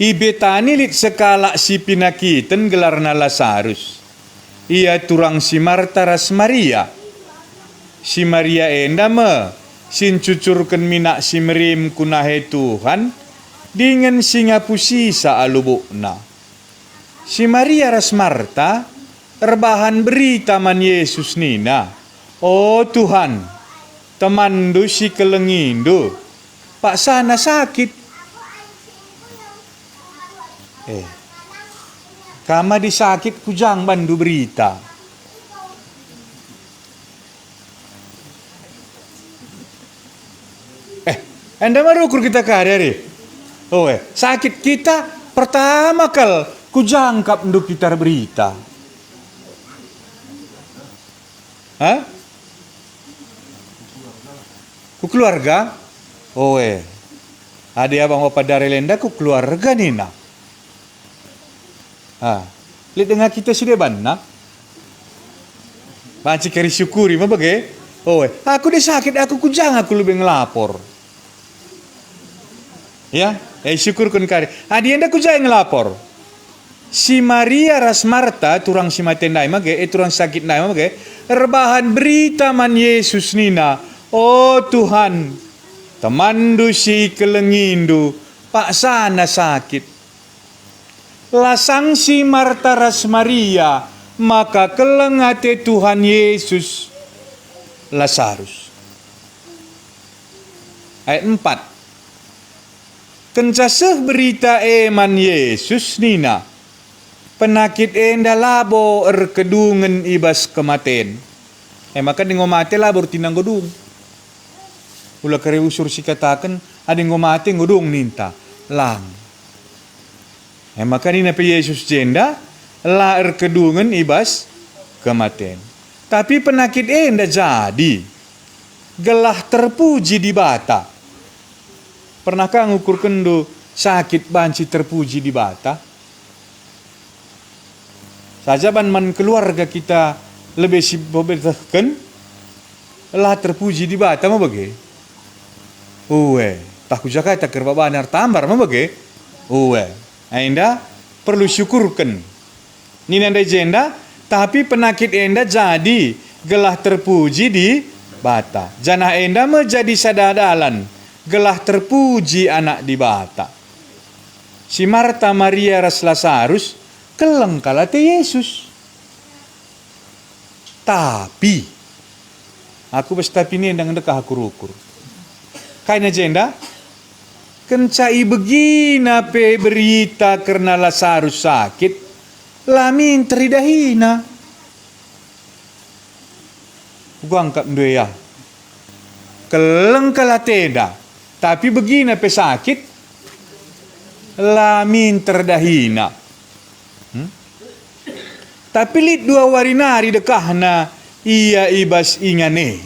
S3: Ibetani lit sekala si pinakiten gelarna Lazarus. Ia turang si Marta ras Maria. Si Maria enda sin cucurken minak si merim kunahe Tuhan dengan singa pusi sa alubukna. Si Maria ras Marta terbahan berita man Yesus nina. Tuhan, temandu si kelengindu, pak sana sakit. Kama disakit kujang bandu berita. Anda marukur kita hari-hari. Sakit kita pertama kal kujangkap untuk kita berita. Ku keluarga? Ada abang bapak dari lenda ku keluarga nina. Lihat dengan kita sudah banyak. Banci kari syukuri ma bagai. Aku dah sakit aku kujang aku lebih ngelapor. Ya, syukur kun kari. Dia ndak kujai ngelapor. Si Maria ras Marta turang si matendai mage, turang sakit nai mage, rebahan berita man Yesus nina. Tuhan, temandu si kelengindu, pak sana sakit. Lasang si Marta ras Maria, maka kelengate Tuhan Yesus Lazarus. Ayat 4. kencaseh berita eman Yesus nina. Penakit enda labo kedungen ibas kematen. Maka di ngomate labor tinang godung. Ula kare usur si katakan ada ngomate godung ninta lang. Maka nina pe Yesus jenda la kedungen ibas kematen. Tapi penakit enda jadi gelah terpuji di bata. Pernahkah ngukur kendo sakit banci terpuji di bata? Saja man keluarga kita lebih sibobetahkan lah terpuji di bata mau bagi. Takut Jakarta kerba banar tambar mau bagi. Anda perlu syukurkan. Nina anda jenda, tapi penakit enda jadi gelah terpuji di bata. Janah enda menjadi sadadalan gelah terpuji anak di bata. Si Marta, Maria, ras Lazarus keleng kalate Yesus. Tapi aku tapi ini endang dekah aku rukur. Kayaknya jenda kencai begina pe berita karena Lazarus sakit lamin teridahina. Gua angkat ya. Keleng kalateda. Tapi begina pe sakit lamin terdahina. Tapi lit dua warinari dekahna ia ibas ingane.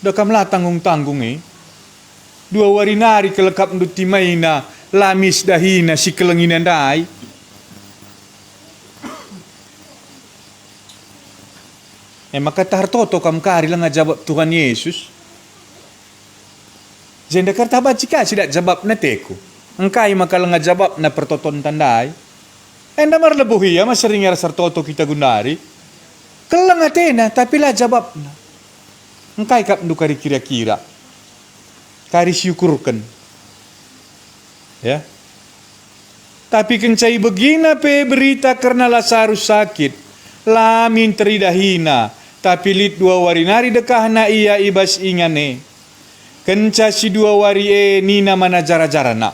S3: Dekam lah tanggung-tanggung Dua warinari kelekap nduti maina lamis dahina si kelenginan dai. Maka tartoto kam kari lang jawab Tuhan Yesus. Jenda karta bacika sidak jawab na teku. Engkai maka lang jawab na pertoton tandai. Enda marlebuhi ya masering sartoto kita gundari. Kelang atena tapi lah jawab na. Engkai kap ndu kari kira-kira. Kari syukurkan. Ya. Tapi kencai begina pe berita karena Lazarus sakit. Lamin teridahina. Tapi lit dua warinari dekahna ia ibas ingane. Kenca si dua wari nina mana jara-jarana.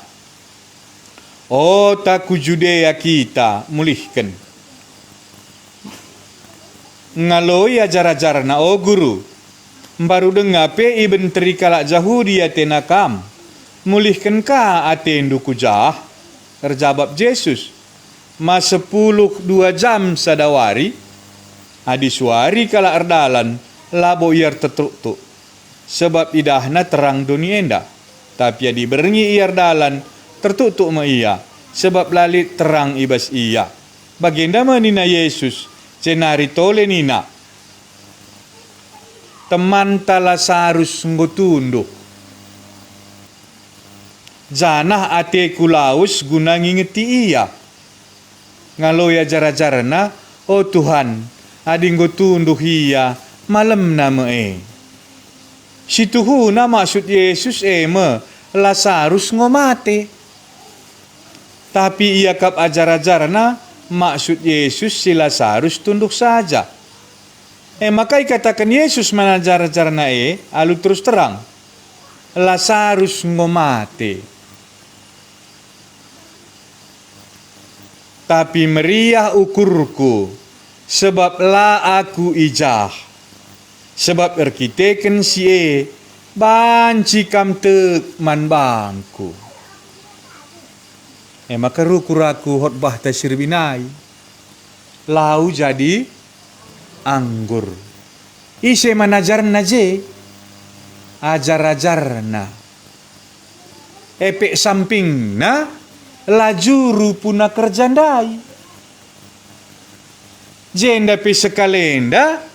S3: Taku Judea kita mulihkan. Ngaloy jara-jarana guru. Baru dengar pe iben terikala Yahudi atenakam. Mulihkan ka atendu kujah. Terjawab Yesus. Mas 10-2 jam sadawari. Adisuari kala erdalan. Labo iar tetuk. Sebab idahna terang dunia enda. Tapi adi berengi iar dalan. Tertutup ma ia. Sebab lalit terang ibas ia. Baginda menina Yesus. Cenari tole nina. Teman Lazarus ngotunduk. Janah ate kulaus guna ngingeti ia. Ngaloya jara-jarana. Tuhan. Adi ngotunduk ia. Malam nama Situhuna maksud Yesus Lazarus ngomate. Tapi ia kap ajar-ajarna maksud Yesus si Lazarus tunduk saja. Maka katakan Yesus manajar-ajarna alu terus terang. Lazarus ngomate. Tapi meriah ukurku sebab la aku ijah. Sebab erkiteken si banci kam tek man bangku. Maka rukuraku hotbah tasirbinai. Lau jadi anggur. Ise manajarna je. Ajar-ajarna. Epek sampingna. Lajuru puna kerjandai. Jenda pe sekalenda.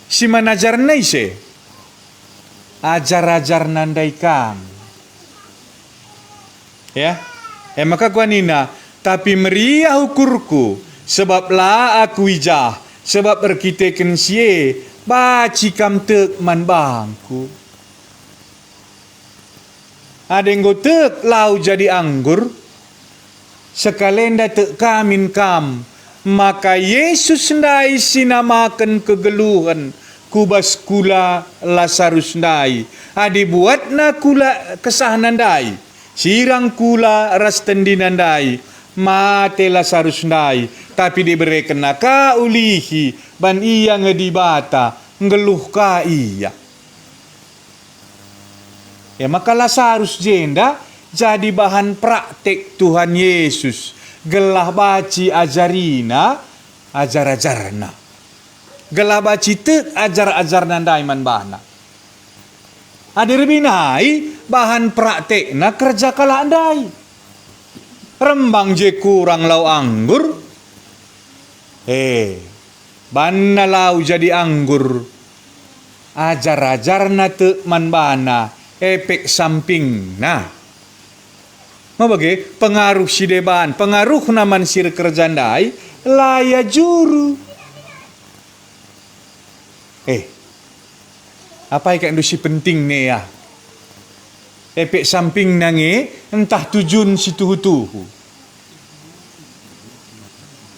S3: Si manajarna ise. Ajar-ajarna ndai kam. Ya. Maka kuanina, tapi meriah ukurku, sebab la aku ijah, sebab berkiteken sie, baci kam tek man bangku. Ada yang tek lau jadi anggur, sekalenda tek kamin kam, maka Yesus ndai sinamakan kegeluhan, kubas kula Lazarus ndai, adi buatna kula kesahanan ndai. Sirang kula ras tendinandai, mate Lazarus ndai, tapi diberikan ka ulihi, ban iya ngedibata, ngeluh ka iya. Ya maka Lazarus jenda jadi bahan praktek Tuhan Yesus. Gelah baci ajarina, ajar-ajarna. Gelah baci te ajar-ajarna daiman bahana. Hadir binai bahan praktekna kerja kala andai. Rembang je kurang lau anggur. Banna lau jadi anggur. Ajar-ajarna te man bana. Efek samping. Nah. Mabage pengaruh si deban. Pengaruh naman sir kerja andai. Laya juru. Apa yang si penting nih ya? Efek samping nange entah tujuan si tuhu-tuhu.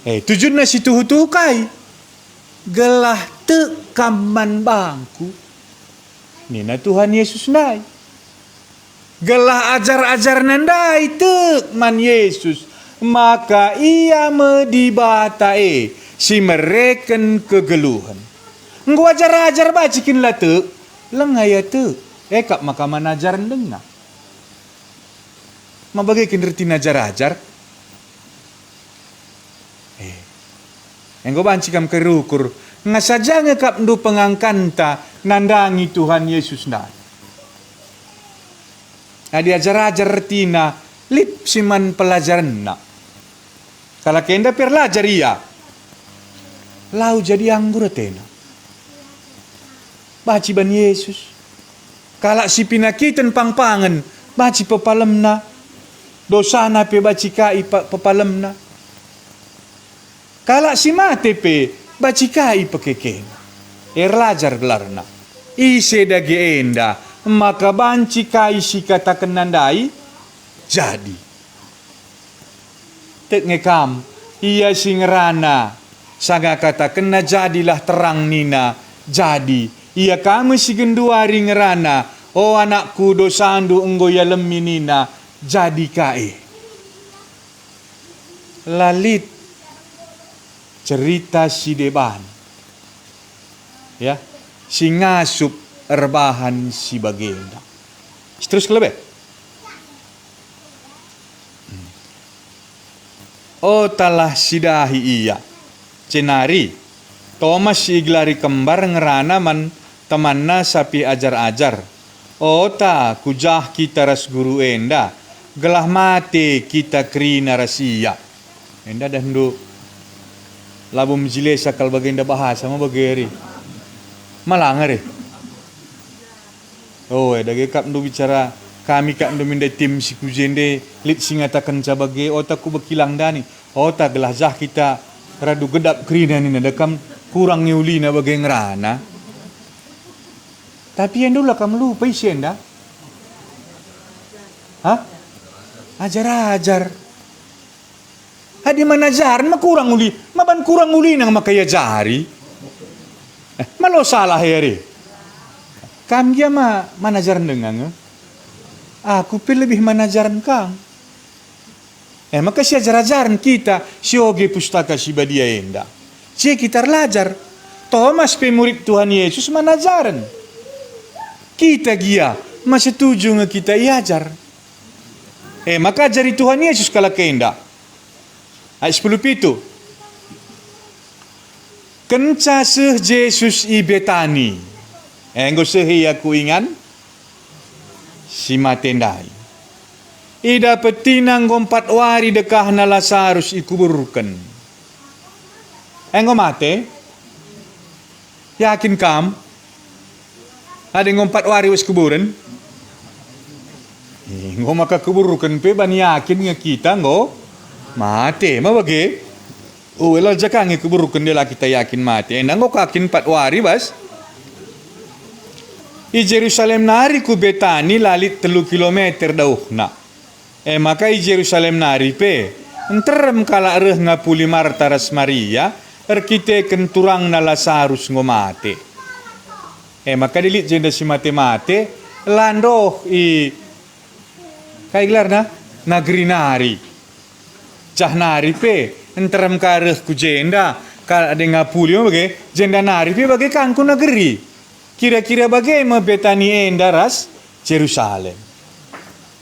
S3: Tujuan na si tuhu-tuhu kai. Gelah te kaman bangku. Nina Tuhan Yesus nai. Gelah ajar-ajar nandai te man Yesus. Maka ia medibata si mereken kegeluhan. Nggo ajar-ajar bacikin lah te. Lengaya tu, kap maka manajaran dengar. Mabagai kinderti najar-ajar. Enggo banci kam kerukur. Ngasaja ngekap ndu pengangkanta nandangi Tuhan Yesus na. Adi ajar-ajar tina lip siman pelajaran na. Kalau kenda perlajar iya. Lau jadi anggur tena. Baci ban Yesus. Kalak si pinakitan pangpangan, baci pepalemna. Dosana pe baci kai pepalemna. Kalak si mate pe, baci kai pekekena. Erlajar gelarna. Ise dagi enda, maka banci kai si katakan nandai, jadi. Tek ngekam, iya singerana, saga katakan na jadilah terang nina, jadi. Ia kamu si genduari ngerana, oh anakku dosandu enggo ya leminina, jadi kae. Lalit cerita si deban. Ya, si ngasup erbahan si bagenda. Terus kelebe. Oh talah sidahi iya. Cenari. Thomas si iglari kembar ngerana man temanna sapi ajar-ajar. Ota kujah kita ras guru enda. Gelah mate kita krina rasia. Enda dah ndu labum jile sakal bagenda bahasa ma bageri. Malangare. Dage kap ndu bicara kami kak ndu minda tim si kujende lit singatakan cabage ota ku bekilang dani. Ota gelah jah kita radu gedap krina ni nadakam kurang nyuli na bagai ngerana. Tapi yang dulu kamu lupa isi enda. Ajar-ajar. Hadi manajaran mah kurang uli. Maban kurang uli nang makaya jari. Malo salah ya re. Kam dia mah manajaran dengan. Aku pilih lebih manajaran kang. Maka si ajar-ajaran kita si oge pustaka si badia enda. Si kita belajar. Thomas pemurid Tuhan Yesus manajaran. Kita gia masih setuju nge kita iajar. Maka jari Tuhan Yesus kala kenda. Ayat 10 pitu. Kenca seh Yesus i Betani. Enggo seh aku ingan si matendai. Ida petinang gompat wari dekah na Lazarus ikuburkan. Enggo mate. Yakin kam? Ada ngompat wari wis kuburan? Ngo maka kuburukan pe ban yakin nga kita ngo mate ma bage. Wala jakang kuburukan dia kita yakin mate. Ngo kakin 4 wari bas. I Jerusalem nari ku Betani lalit 3 kilometer dauhna. Maka i Jerusalem nari pe. Enterem kala reh ngapuli Marta ras Maria. Erkite kenturang na Lazarus ngo mate. Maka dilit jenda si mate-mate. Landoh i Kai gelar na nagri nari. Cah nari pe enteram kareh ku jenda. Kal ada ngapuli bagai jenda nari pe bagai kangku negeri. Kira-kira bagai me Betani enda ras Jerusalem.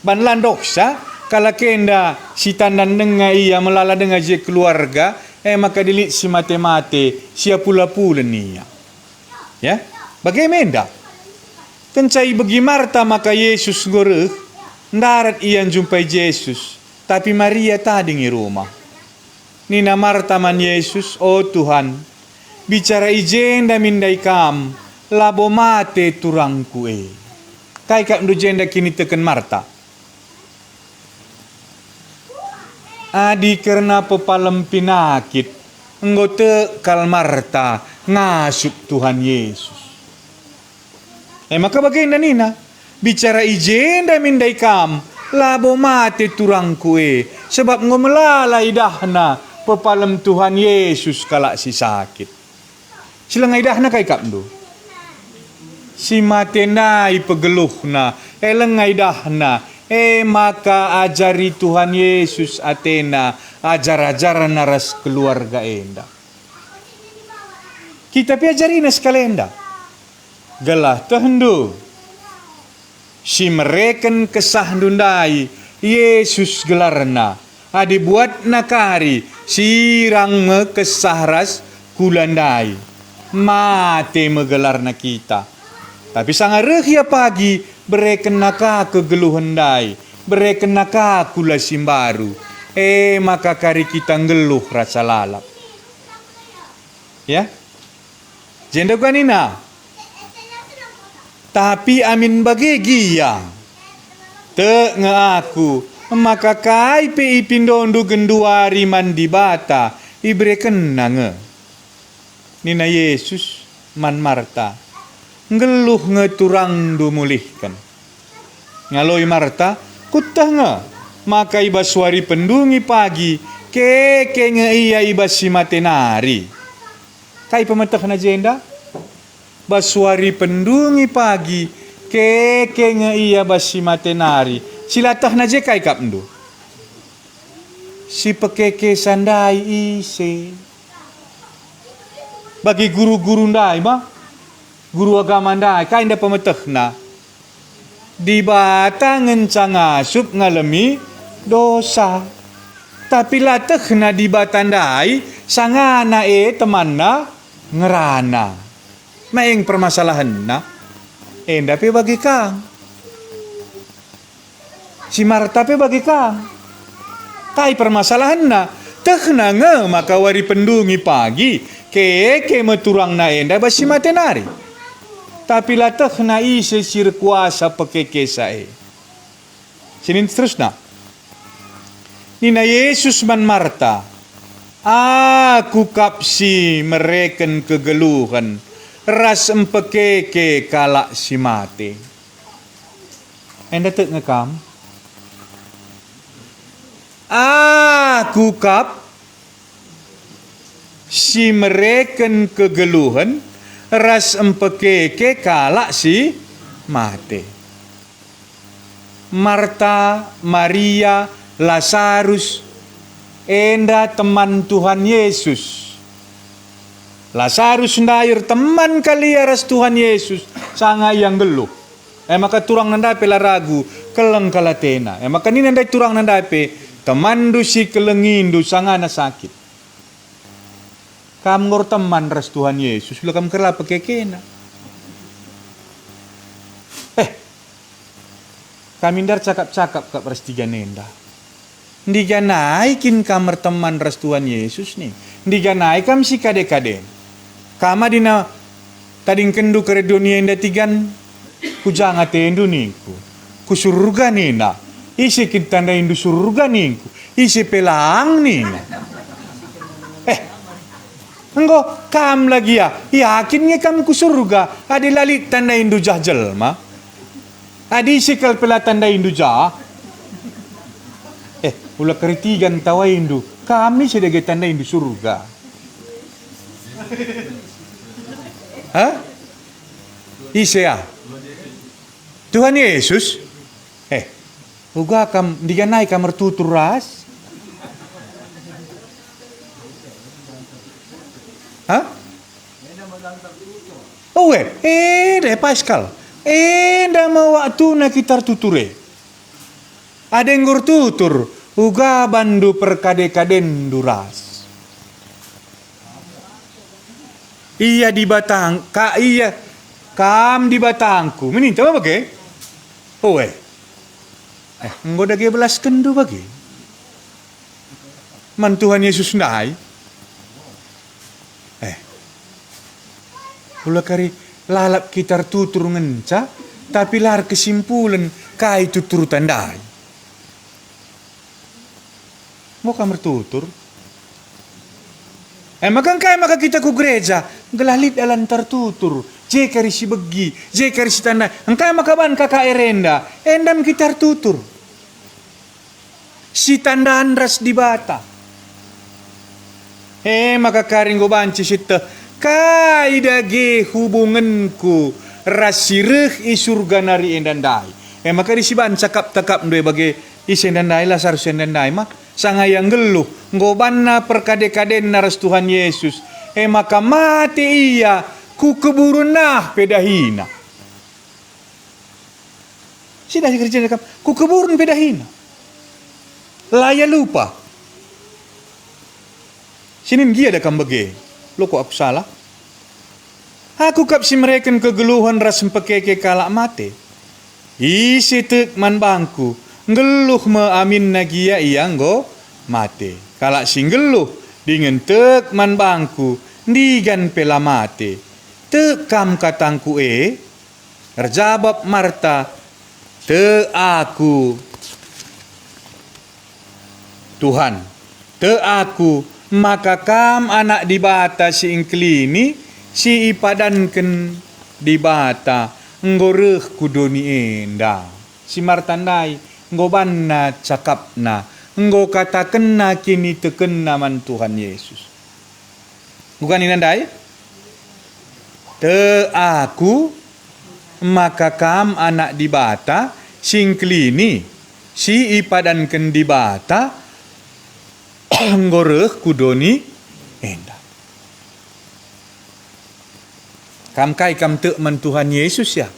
S3: Ban landoksa kalau kenda si tandan denga ia melala denga je keluarga maka dilit si mate-mate sia pula-pula nia. Ya, bagai menda. Kencai bagi Marta maka Yesus goreh ndarat ian jumpai Yesus. Tapi Maria tadi di rumah. Nina Marta man Yesus, oh Tuhan, bicara ijenda mindai kam, labo mate turangku Kai kak ndu jenda kini teken Marta. Adi karena pepalem pinakit, enggote kal Marta ngasup Tuhan Yesus. Maka bagaimana nina? Bicara ijenda mindai kam, labo mate turangku sebab ngomelala idahna pepalem Tuhan Yesus kalak si sakit. Silang idahna kai kapndo. Si mate nai pegeluhna, eleng idahna, maka ajari Tuhan Yesus atena ajar-ajaran naras keluarga enda. Kita piajari nas kalenda. Gelah tehendo. Si mereken kesah dundai Yesus gelarna adi buat nakari sirang me kesahras kulandai mate megelarna kita tapi sangareh ya pagi bereken naka kegeluhendai bereken naka kula simbaru maka kari kita ngeluh rasa lalap ya jenda ganina. Tapi amin bagi giyang. Te aku maka kai pe ipindondu genduari mandi bata ibreken nange. Nina Yesus man Marta ngeluh ngeturang du mulihkan. Ngaloi Marta kutah nge maka ibaswari pendungi pagi ke nge iya ibasi matenari. Kai pemetah na jenda? Baswari pendungi pagi ke nge iya basi matenari silatah na je kai kapndo si pekeke sandai ise bagi guru-guru ndai mah guru agama ndai kai nda pemetehna di bata ngencang asup ngalemi dosa tapi latehna di bata ndai sangana temanna ngerana maeng permasalahan na enda pe bagi kang si Marta pe bagi kang kai permasalahan na tehna nge maka wari pendungi pagi ke meturang na enda basi matenari tapi la tehna ise sir kuasa pekeke sae sinin terus na nina Yesus man Marta aku kapsi mereken kegeluhan ras empekeke kalak si mate. Enda tek ngekam. Aku kap si mereken kegeluhan ras empekeke kalak si mate. Marta, Maria, Lazarus, enda teman Tuhan Yesus. Lazarus ndair teman kali aras Tuhan Yesus sanga yang geluh. Maka turang nandape la ragu keleng kalatena. Maka ni nandai turang nandape teman du si kelengindu sanga na sakit. Kam ngor teman ras Tuhan Yesus bila kam kerla pekekena. Kamindar cakap-cakap kap ras tiga nenda. Ndiga naikin kamar teman ras Tuhan Yesus nih. Ndiga naik kam si kade-kade. Kama dina tading kendu kere dunia inda tigan kujanga tendu ningku ku surga nina isi kitanda indu surga ningku isi pelang nina engko kam lagi ya yakin nge kam ku surga adi lali tanda indu jah jelma adi isi kal pela tanda indu jah ula keritigan tawa indu kami sebagai tanda indu surga Isya Tuhan Yesus Uga kam diganai kamar tutur ras. Hah? Oh deh Pascal. Dah mau waktu na kita tuture. Ada yang gur tutur. Uga bandu perkade-kaden duras. Iya di Batang, iya. Kam di Batangku. Mini tahu apa ke? Oh enggo dage belas kendu bagi. Man Tuhan Yesus nai. Pula kari lalap kita tutur ngenca, tapi lar kesimpulan kai tutur tandai. Mau kamar tutur? Maka kita ku gereja, gelalit alan tertutur. Je kari si begi, je kari si tandai. Engkai maka ban kakak erenda, endam kita tutur. Si tandaan ras di bata. Maka kari ngo banci sita. Kai dage hubunganku rasireh i surga nari endandai. Maka di siban cakap-takap ndoi bagi isendandai lah sarus endandai mah sangayang geluh ngobanna perkade-kaden naras Tuhan Yesus. Maka mati iya ku keburun nah pedahina. Sida kerja dekam ku keburun pedahina. Laya lupa. Sinin gia dekam bagi. Lo kok aku salah? Aku kap si mereka kegeluhan ras pekeke kalak mate. Isi tek man bangku. Ngeluh me amin nagia iyang go mate. Kalak si ngeluh dengan tek man bangku. Digan pela mate. Tek kam katangku Terjawab Marta. Te aku. Tuhan. Te aku. Maka kam anak di bata si ingklini si ipadanken di bata ngoreh kudoni enda si martandai ngobanna cakapna ngo katakenna kini tekenna man Tuhan Yesus bukan inandai te aku maka kam anak di bata si ingklini si ipadanken di bata ngoreh kudoni enda. Kam kai kam te man Tuhan Yesus ya.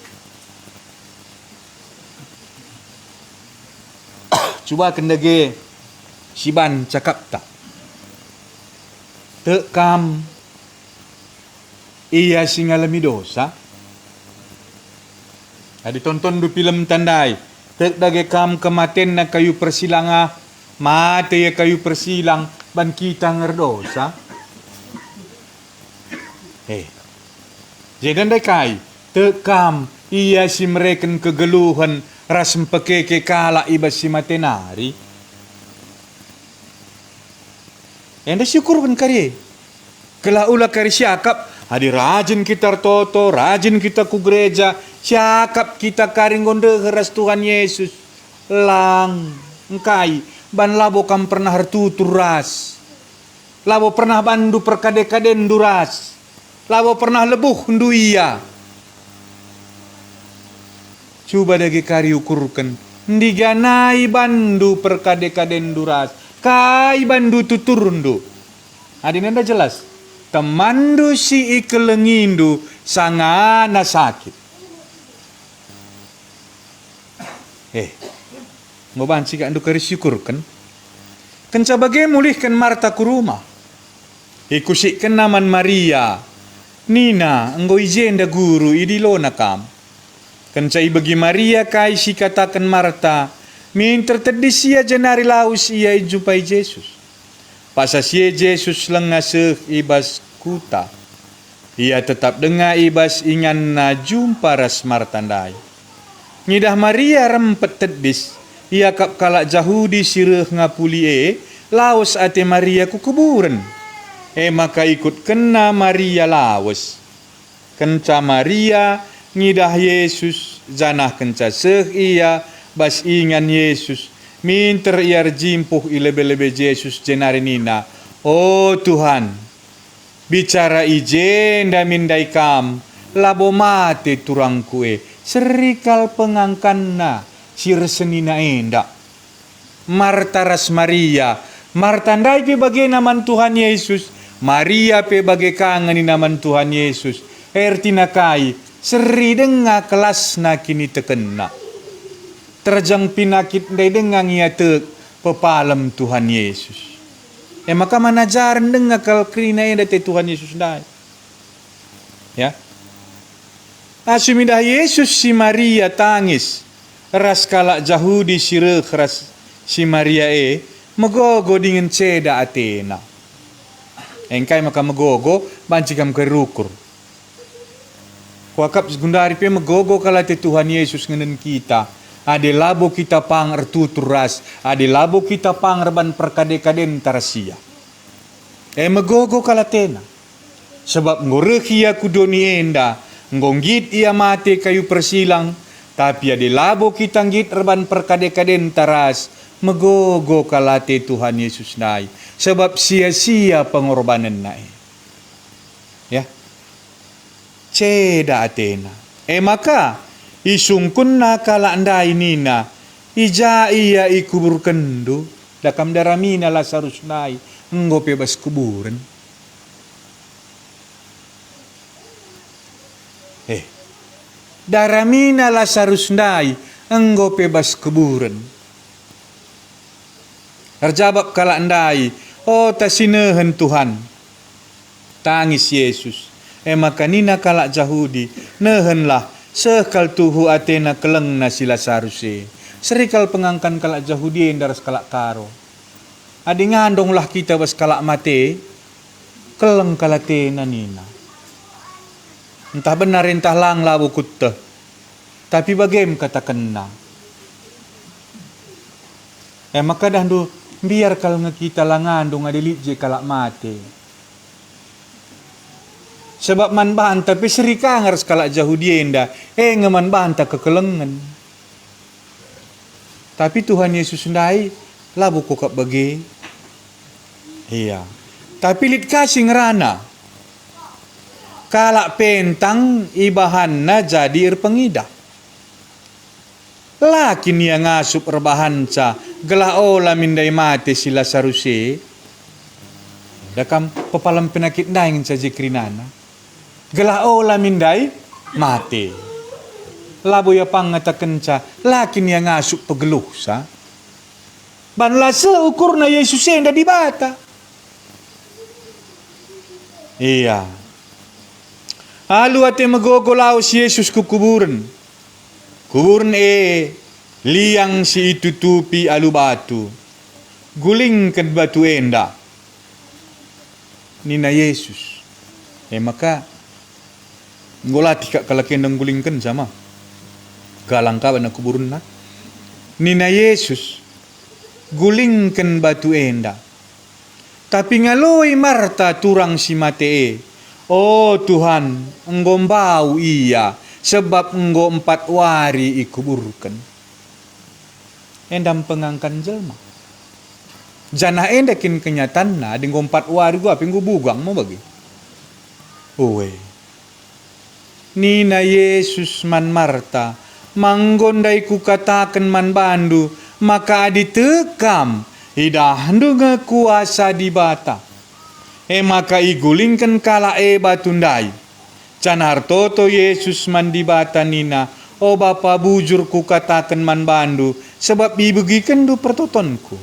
S3: Cuba kendage siban cakap tak. Te kam iya singalami dosa. Ada tonton du film tandai. Te dage kam kematen na kayu persilanga. Mate ya kayu persilang ban kita ngerdosa. Jadi dai kai tekam iya si mereken kegeluhan ras pekeke kala ibas si matenari. Enda syukur ban kari. Kela ula kari syakap hadi rajin kita toto, rajin kita ku gereja, syakap kita kari ngonde ras Tuhan Yesus. Lang engkai ban labo kam pernah tutur ras. Labo pernah bandu perkade-kaden duras. Labo pernah lebuh ndu iya. Coba dagi kari ukurkan. Ndiganai bandu perkade-kaden duras. Kai bandu tutur ndu. Adin anda jelas. Temandu si ikelengindu sangana sakit. Ngoban sika andu kari syukur kan. Kenca bagai mulihkan Marta ku rumah. Ikusikan naman Maria. Nina, enggo ijenda guru idilona kam. Kenca bagi Maria kai si katakan Marta. Min tertedis ia jenari laus ia jumpai Yesus. Pasas ia Yesus lengaseh ibas kuta. Ia tetap dengar ibas ingan na jumpa ras martandai. Ngidah Maria rempet tedis. Ia kap kalak Jahudi sireh ngapuli laos ate Maria ku kuburan. Maka ikut kena Maria laos. Kenca Maria ngidah Yesus janah kenca seh ia bas ingan Yesus. Minter iar jimpuh ilebe-lebe Yesus jenari nina. Oh Tuhan, bicara ijen da mindai kam, labo mate turang kue, serikal pengangkanna. si resenina enda. Marta ras Maria. Marta ndai pe bagai naman Tuhan Yesus. Maria pe bagai kangen ni naman Tuhan Yesus. Ertina kai seri denga kelas na kini tekena. Terjang pinakit ndai denga ngia tek pepalem Tuhan Yesus. Maka manajaran denga kal krina enda te Tuhan Yesus ndai. Ya. Asumidah Yesus si Maria tangis. Ras kalak Jahudi sireh ras si Maria megogo dengan ceda Athena. Engkai maka megogo bancikam kerukur. Wakap segundari pe megogo kala te Tuhan Yesus ngenen kita. Ade labo kita pang ertutur ras. Ade labo kita pang reban perkade-kaden tarasia. Megogo kala tena. Sebab ngoreh ia kudoni enda. Ngonggit ia mate kayu persilang. Tapi ade labo kita ngit reban perkade-kaden taras. Megogo kalate Tuhan Yesus nai. Sebab sia-sia pengorbanan nai. Ya. Ceda Athena. Maka isungkun na kala andai nina. Ija iya ikubur kendu. Dakam daramina Lazarus nai. Ngope bas kuburan. Daramina Lazarus nai. Ngope bas kuburan. Terjawab kala andai, oh tasinehen Tuhan. Tangis Yesus. Maka nina kala Jahudi, nehenlah sekal tuhu Athena keleng na si Lazarus. Serikal pengangkan kala Jahudi daras kala karo. Adi ngandonglah kita bas kala mate, keleng kala tena nina. Entah benar entah lang labu kutte. Tapi bagaim katakan na. Maka dahdu biar kalau ngekita langandung adilit je kalak mate. Sebab man bahan tapi serika ngaras kalak Jahudi enda. Ngeman bahan tak kekelengan. Tapi Tuhan Yesus ndai labu kokap bagi. Iya. Tapi lit kasih ngerana. Kalak pentang ibahanna jadi irpengidah. Lakin yang ngasup rebahanca gelah ola mindai mate si Lazarus. Dakam pepalam penakit daing saja krinana. Gelah ola mindai mate. Labu ya pangata kenca lakin yang ngasup pegeluh sa. Banla seukurna Yesus enda di bata. Iya. Alu ate megogo laos Yesus ke kuburan. Kuburan liang si itu tupi alu batu. Gulingkan batu enda. Nina Yesus. Maka ngolati kak kalakendang gulingkan sama. Galang kawan na kuburan na. Nina Yesus. Gulingkan batu enda. Tapi ngaloi Marta turang si mate. Oh Tuhan, enggombau iya. Sebab enggo 4 wari ikuburkan. Endam pengangkan jelma. Jana endakin kenyataan na, di 4 wari gua pinggu bugang mo bagi. Uwe. Nina Yesus man Marta, manggondai ku katakan man bandu, maka aditekam, idahandu ngekuasa di bata. Maka igulingkan kala batundai. Canar toto Yesus mandi bata nina, oh Bapa bujur ku katakan man bandu, sebab ibegikan du pertotonku.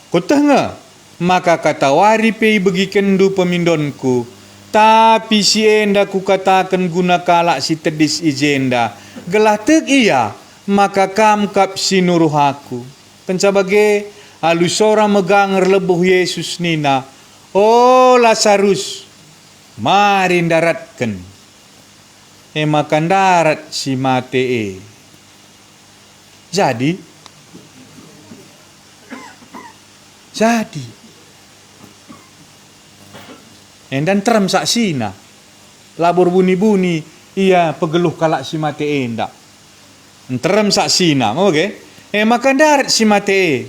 S3: Kutengah, maka kata wari pe ibegikan du pemindonku, tapi si enda ku katakan guna kalak si tedis ijenda, gelah tek iya, maka kamkap si nuruhaku. Pencabage, alusora megang lebuh Yesus nina, oh Lazarus, mari daratkan. Makan darat si mate. Jadi dan terem saksina labur buni-buni iya pegeluh kalak si mate enda terem saksina oke makan darat si mate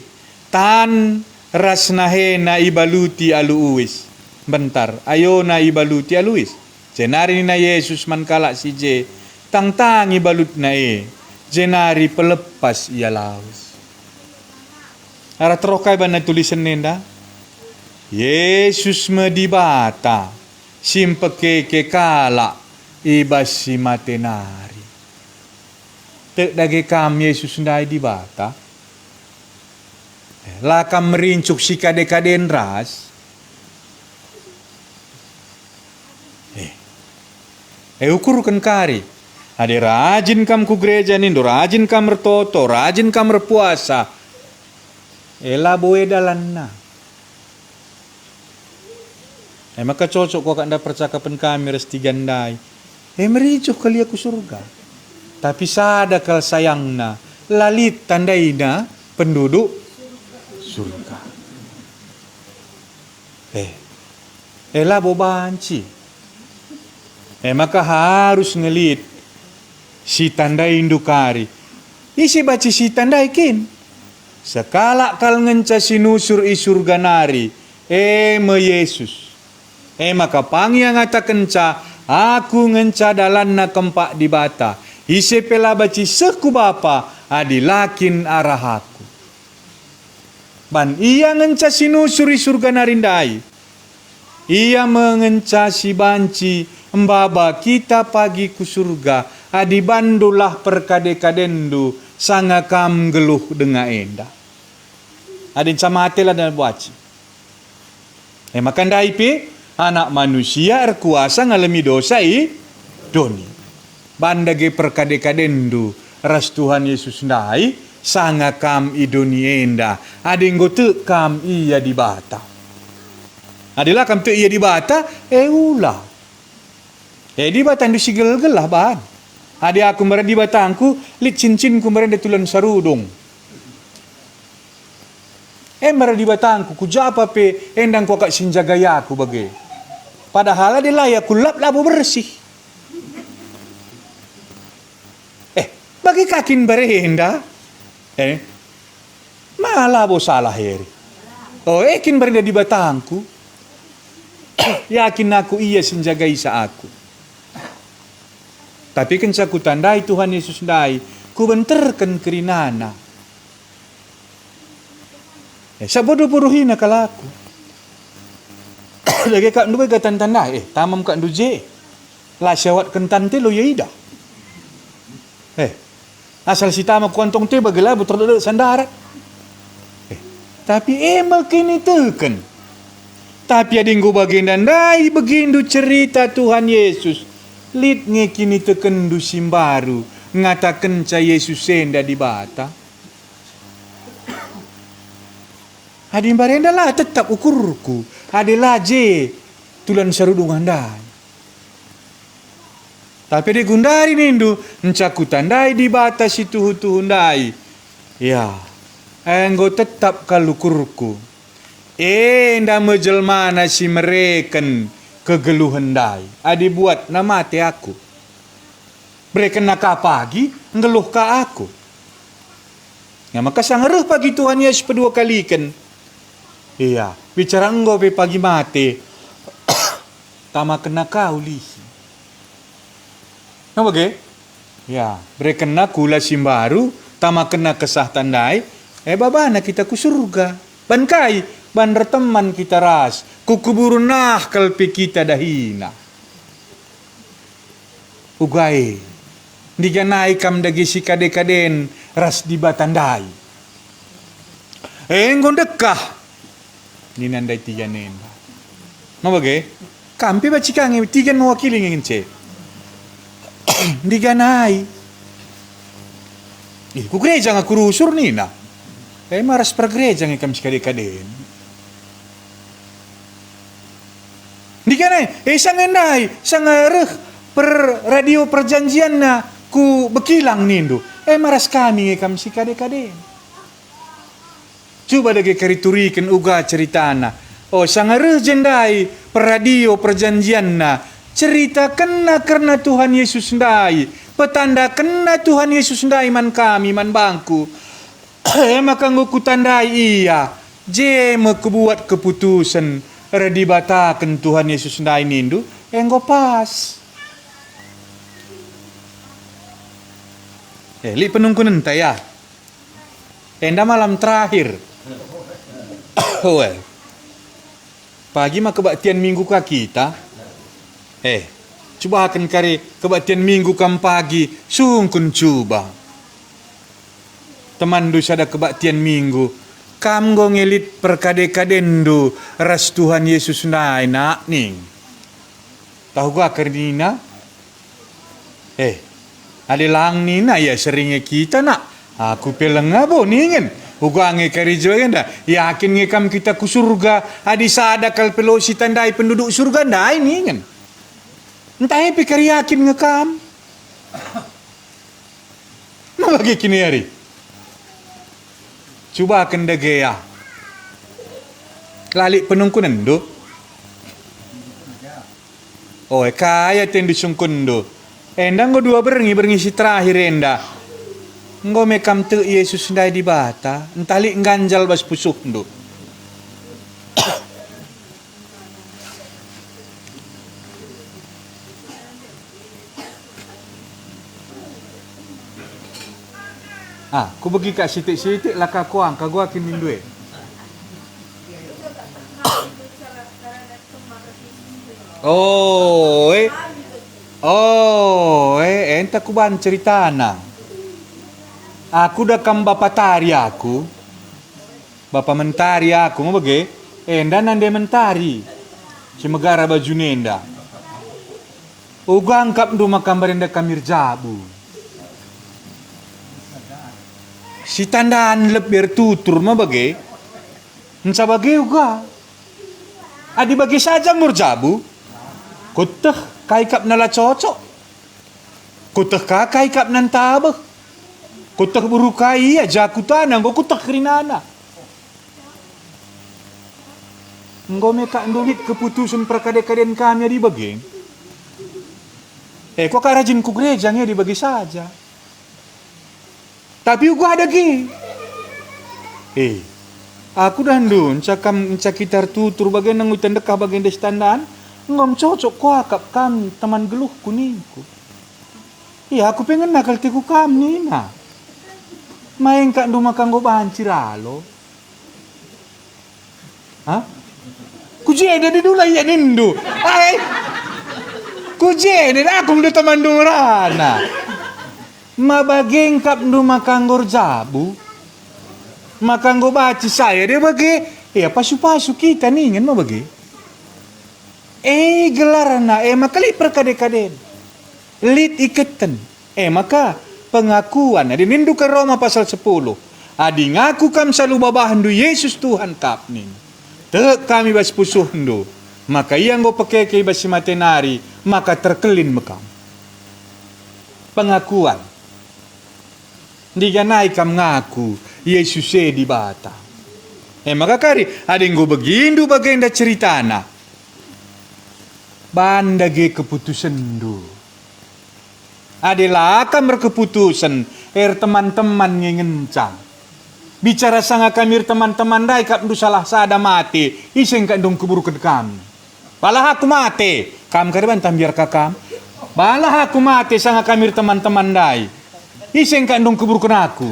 S3: tan rasnahe na ibaluti alu uwis bentar ayo na ibaluti aluis Jenari na Yesus man kalak si je tang ibalut na jenari pelepas ia laus. Ara terokai bana tulisan nenda. Yesus medibata simpeke ke kala ibasi matenari. Tek dage kam Yesus ndai dibata. Lakam merincuk si kade-kaden ras. Ukurkan kari. Ade rajin kam ku gereja nindo, rajin kam mertoto, rajin kam berpuasa. Ela boe dalanna. Maka cocok kau kanda percakapan kami resti gandai. Merincuk kali aku surga. Tapi sada kal sayangna, lalit tandaina penduduk surga. Ela bobanci. Maka harus ngelit si tandai indukari. Isi baci si tandai kin. Sekala kal ngenca sinusur isurga nari. Me Yesus. Maka pangi yang ngata kenca. Aku ngenca dalanna kempak di bata. Isi pela baci seku bapa. Adilakin arah aku. Ban ia ngenca sinusur isurga narindai. Ia mengenca si banci. Mbaba kita pagi ku surga, adi bandulah perkade-kadendu, sanga kam geluh denga enda. Adin sama hatilah dan buaci. Makan daipe, anak manusia erkuasa ngalami dosa doni. Bandage perkade-kadendu, ras Tuhan Yesus ndai, sanga kam idoni enda. Adin gote kam iya dibata. Adilah kam te iya dibata, ulah. Di batang du sigel-gelah bahan. Adi aku meren di batangku, lit cincin ku meren di tulan sarudung. Meren di batangku, ku japa pe, endang kau kak sinjagaya aku bagai. Padahal adi layak ku lap labu bersih. Bagi kakin berenda. Malah bo salah heri. Ekin berenda di batangku. Yakin aku iya sinjagai sa aku. Tapi kenca ku tandai Tuhan Yesus ndai, ku benterkan kerinana. Sabodo-bodohina kalaku. Lagi kak ndu ga tandai, tamam kak ndu je. La syawat kentan te lo yaida. Asal si tamak kuantong te bagela betul sandarat. Tapi makin itukan. Tapi adinggu bagian dandai begindu cerita Tuhan Yesus. Lit ngekini tekendu simbaru ngatakan ca Yesus senda di bata. Adin barenda lah tetap ukurku. Adalah je tulan sarudung andai. Tapi de gundari nindu encaku tandai di bata si tuhu ndai. Ya, enggo tetap kalukurku. Nda mejelmana si mereken kegeluhan dai. Adi buat nama te aku. Mereka nak pagi, ngeluh ka aku. Maka sangaruh pagi Tuhan Yesus kedua kali kan. Iya, bicara engkau pe pagi mate. Tama kena kau lihi. Nama ge? Ya, mereka nak kula simbaru, tama kena kesah tandai. Babana kita ku surga. Bankai, bandar teman kita ras. Kukuburu nah kalpi kita dahina. Ugai. Diganai kam dagi si kade-kaden ras di batandai. Enggon dekah. Ninandai tiga nenda. Mau bage? Kampi bacikangi tiga mewakili ngin ce. Diganai. Ku gereja nga kurusur nina. Maras per gereja nga kam si kade-kaden. Di kana sang endai sang reh per radio perjanjian na ku bekilang nindu maras kami ngekam si kade-kade. Coba dage kariturikan uga ceritana. Sang reh jendai per radio perjanjian na cerita kena karena Tuhan Yesus ndai. Petanda kena Tuhan Yesus ndai man kami man bangku. Maka nguku tandai iya. Je kebuat keputusan redibatakan Tuhan Yesus ndai nindu, enggo pas. Li penungkunan ya. Enda malam terakhir. Well. Pagi mah kebaktian minggu ka kita. Coba akan kari kebaktian minggu kam pagi, sungkun coba. Teman du sada kebaktian minggu, kam go ngelit perkade-kadendo ras Tuhan Yesus nai nak ning. Tahu gua kerdina? Ade lang nina ya seringnya kita nak. Aku peleng abo ningen. Uga nge kari joenda, yakin ngekam kita ku surga, adi sada kal pelosi tandai penduduk surga ndai ningen. Entah pikir yakin ngekam. Mau lagi kini hari. Coba akan dagea. Lalik penungkunan do. Kaya tendu sungkun do. Enda ngo dua berengi si terakhir enda. Ngo mekam te Yesus ndai di bata. Entali nganjal bas pusuk do. Ku bagi kat sitik-sitik lah kakuang, kagua kini duit. Enta ku ban cerita na. Aku dah kam bapa tari aku. Bapa mentari aku mau bagi. Enda nande mentari. Si megara baju nenda. Ugang kap ndu makam berenda kamir jabu. Si tandaan lebih tutur mah bagi. Enca bagi uga. Adi bagi saja murjabu. Kuteh kai kap nala cocok. Kuteh kai kap nan tabah. Kuteh buru kai ya jakutana go kuteh kerinana. Enggo meka ndulit keputusan perkade-kaden kami di bagi. Kok rajin ku gerejanya dibagi saja. Tapi gua ada gi. Aku dan dun cakam cakitar tutur bagian nang utan dekah bagian destandan ngom cocok ko akap kam teman geluh kuningku. Aku pengen nakal tiku kam nina. Main kak ndu makang go banciralo. Kujede di dula ya nindu. Kujede aku ndu teman durana. Mabageng kap ndu makanggor jabu. Makanggo baci saya dia bagi. Pasu-pasu kita ningen mabagi. Gelarana makali perkade-kaden. Lit iketan. Maka pengakuan. Adi nindu ke Roma pasal 10. Adi ngaku kam salu babahan du Yesus Tuhan kap ning. Tek kami bas pusuh ndu. Maka yang go pakai ke basi matenari. Maka terkelin mekam. Pengakuan. Diganai kam ngaku Yesus di bata. Maka kari ada yang gue begindu bagenda ceritana. Bandage keputusan du. Adalah akan berkeputusan teman-teman yang ngencang. Bicara sanga kamir teman-teman dai kap du salah sada mati. Iseng kak dong keburu ke kami. Balah aku mati. Kam kariban tambiar kakam. Balah aku mati sanga kamir teman-teman dai. Iseng kandung keburu kena aku.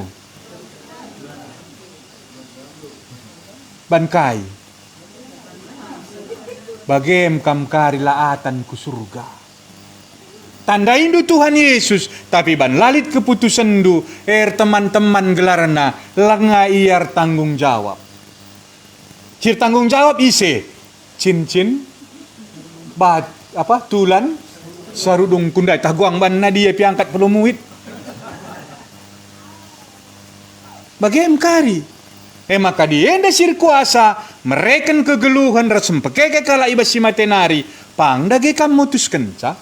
S3: Bankai. Bagem kam kari laatan ku surga. Tanda indu Tuhan Yesus. Tapi ban lalit keputusan du. Teman-teman gelarna. Langa iar tanggung jawab. Cir tanggung jawab ise. Cincin. Tulan. Sarudung kundai. Taguang ban nadia piangkat perlu muit. Bagem kari. Maka dienda sir kuasa. Mereken kegeluhan resem pekeke kala ibasi matenari. Pang dage kam mutus kenca.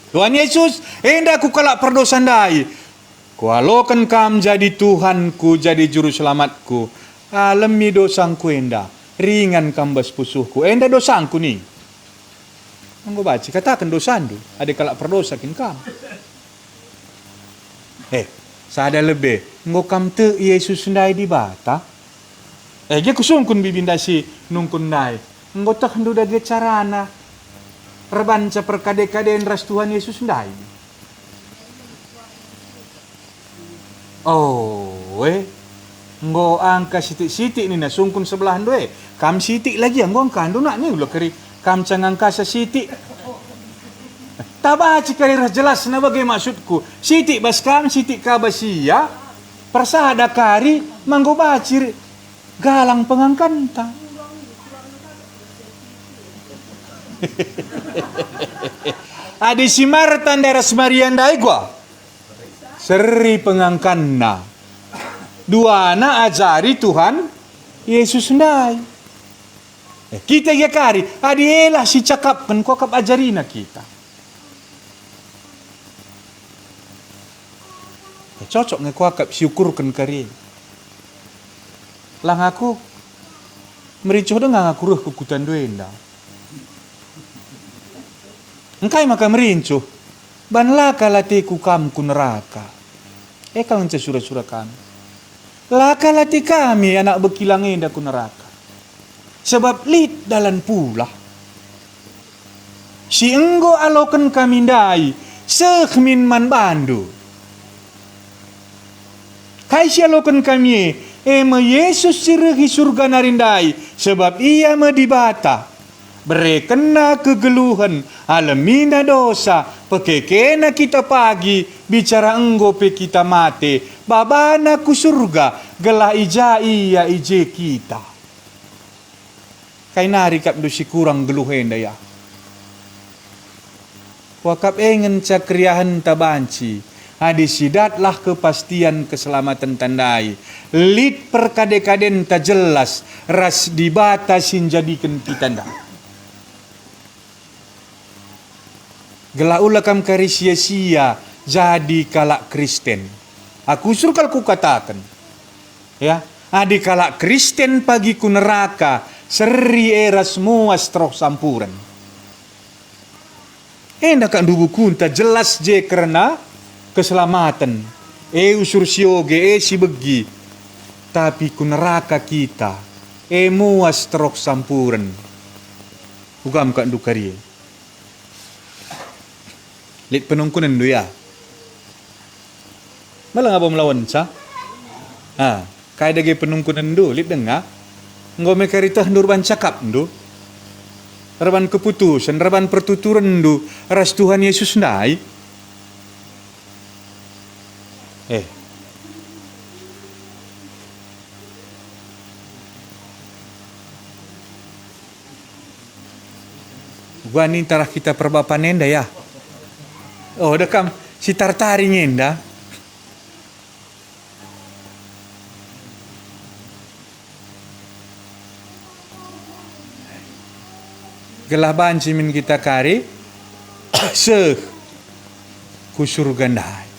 S3: Tuhan Yesus. Enda ku kala perdosan dai. Kualokan kam jadi Tuhanku. Jadi juru selamatku. Alemi dosangku enda. Ringan kam bas pusuhku. Enda dosangku nih. Anggo baca. Katakan dosandu. Ada kala perdosakin kam. Sada lebih. Ngokam te Yesus ndai di bata. Dia kusungkun bibindasi nungkun ndai. Ngotah ndu dage carana. Rebanca perkade-kadeen ras Tuhan Yesus ndai. Oh, nggo angka sitik-sitik ni na sungkun sebelah doe. Kam sitik lagi nggo angka ando nak ni ulah keri kam cangangka sa sitik. Taba cikari jelas na bagai maksudku. Sitik bas kam sitik ka basia. Persada kari manggo bacir galang pengangkanta. Adi si Marta daerah Semarian dai gua. Seri pengangkanna. Dua anak ajari Tuhan Yesus ndai. Kita ya kari, adi elah si cakapkan kau kap ajarina kita. Cocok nge kau kap syukurkan kari. Lang aku mericoh dengan aku ruh kukutan duenda. Engkai maka merincuh. Banlah kalatiku kam ku neraka. Kalau ngece surah-surah kami. Laka lati kami anak bekilang indah ku neraka. Sebab lid dalan pula. Si enggo alokan kami ndai. Sekmin man bandu. Kai si alokan kami. Ema Yesus sirhi surga narindai. Sebab ia medibata. Berekena kegeluhan, alamina dosa, pekekena kita pagi, bicara enggo pe kita mate, babana ku surga, gelah ija iya ije kita. Kay nari kap dosi kurang geluhen daya. Wakap engen cakriahan tabanci, adi sidatlah kepastian keselamatan tandai. Lid perkade-kaden ta jelas, ras dibata sinjadikan kita ndak. Gelah ulakam kari sia-sia jadi kalak Kristen. Aku surkal ku katakan. Ya, adi kalak Kristen pagi ku neraka seri era semua stroh sampuran. Endak kan dubuku ta jelas je karena keselamatan. Usur sioge si begi. Tapi ku neraka kita muas stroh sampuran. Ugam kan dukari. Lit penungkunan do ya. Malah ngapa melawan sa? Kaya dagi penungkunan do, lit dengar. Nggo me karitah nurban cakap do. Reban keputusan, reban pertuturan do, ras Tuhan Yesus ndai. Gua ni tarah kita perbapanen dah ya. Oh, dekam si tartari ngenda. Gelah banci min kita kari kusur gandai.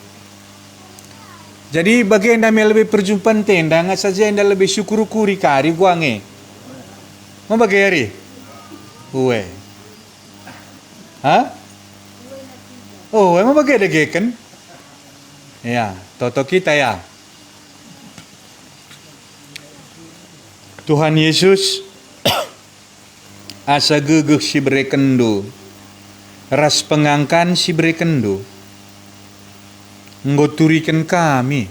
S3: Jadi bagi anda yang lebih perjumpaan tenda, nggak saja anda lebih syukur-kuri kari guange. Mau bagi hari? Uwe. Oh, emang bagi ada geken? Ya, toto kita ya. Tuhan Yesus asa gegeh si berekendo. Ras pengangkan si berekendo. Enggo turikan kami.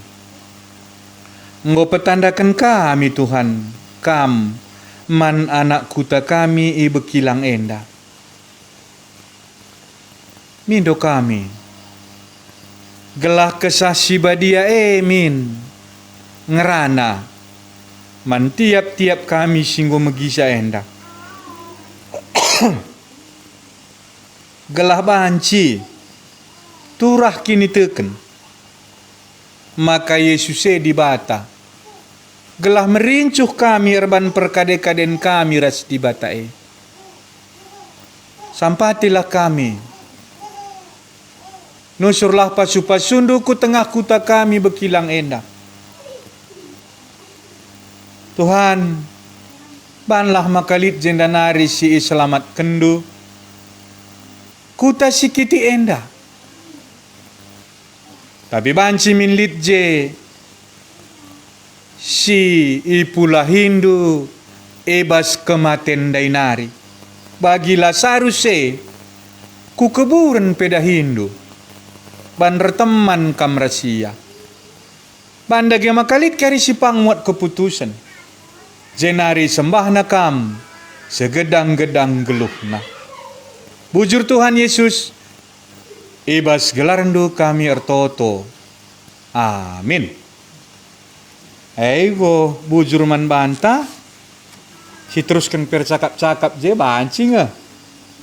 S3: Enggo petandakan kami Tuhan. Kam man anak kuta kami bekilang enda. Mindo kami. Gelah kesasi badia min. Ngerana. Man tiap-tiap kami singgo megisa enda. Gelah banci. Turah kini teken. Maka Yesus'e dibata. Gelah merincuh kami erban perkade-kaden kami ras dibatae. Sampatilah kami. Nusurlah pasu-pasundu ku tengah kuta kami bekilang endah. Tuhan, banlah makalit jendanari si selamat kendu. Kuta sikiti endah. Tapi banci min lit je. Si ipula Hindu ebas kematen dainari. Bagi Lazarus ku keburan peda Hindu. Ban reteman kam rasia. Banda ge makalit kari si pangmuat keputusan. Jenari sembah nakam, segedang-gedang geluhna. Bujur Tuhan Yesus, ibas gelarndu kami ertoto. Amin. Eigo bujur man banta, si teruskan percakap-cakap je bancing ah.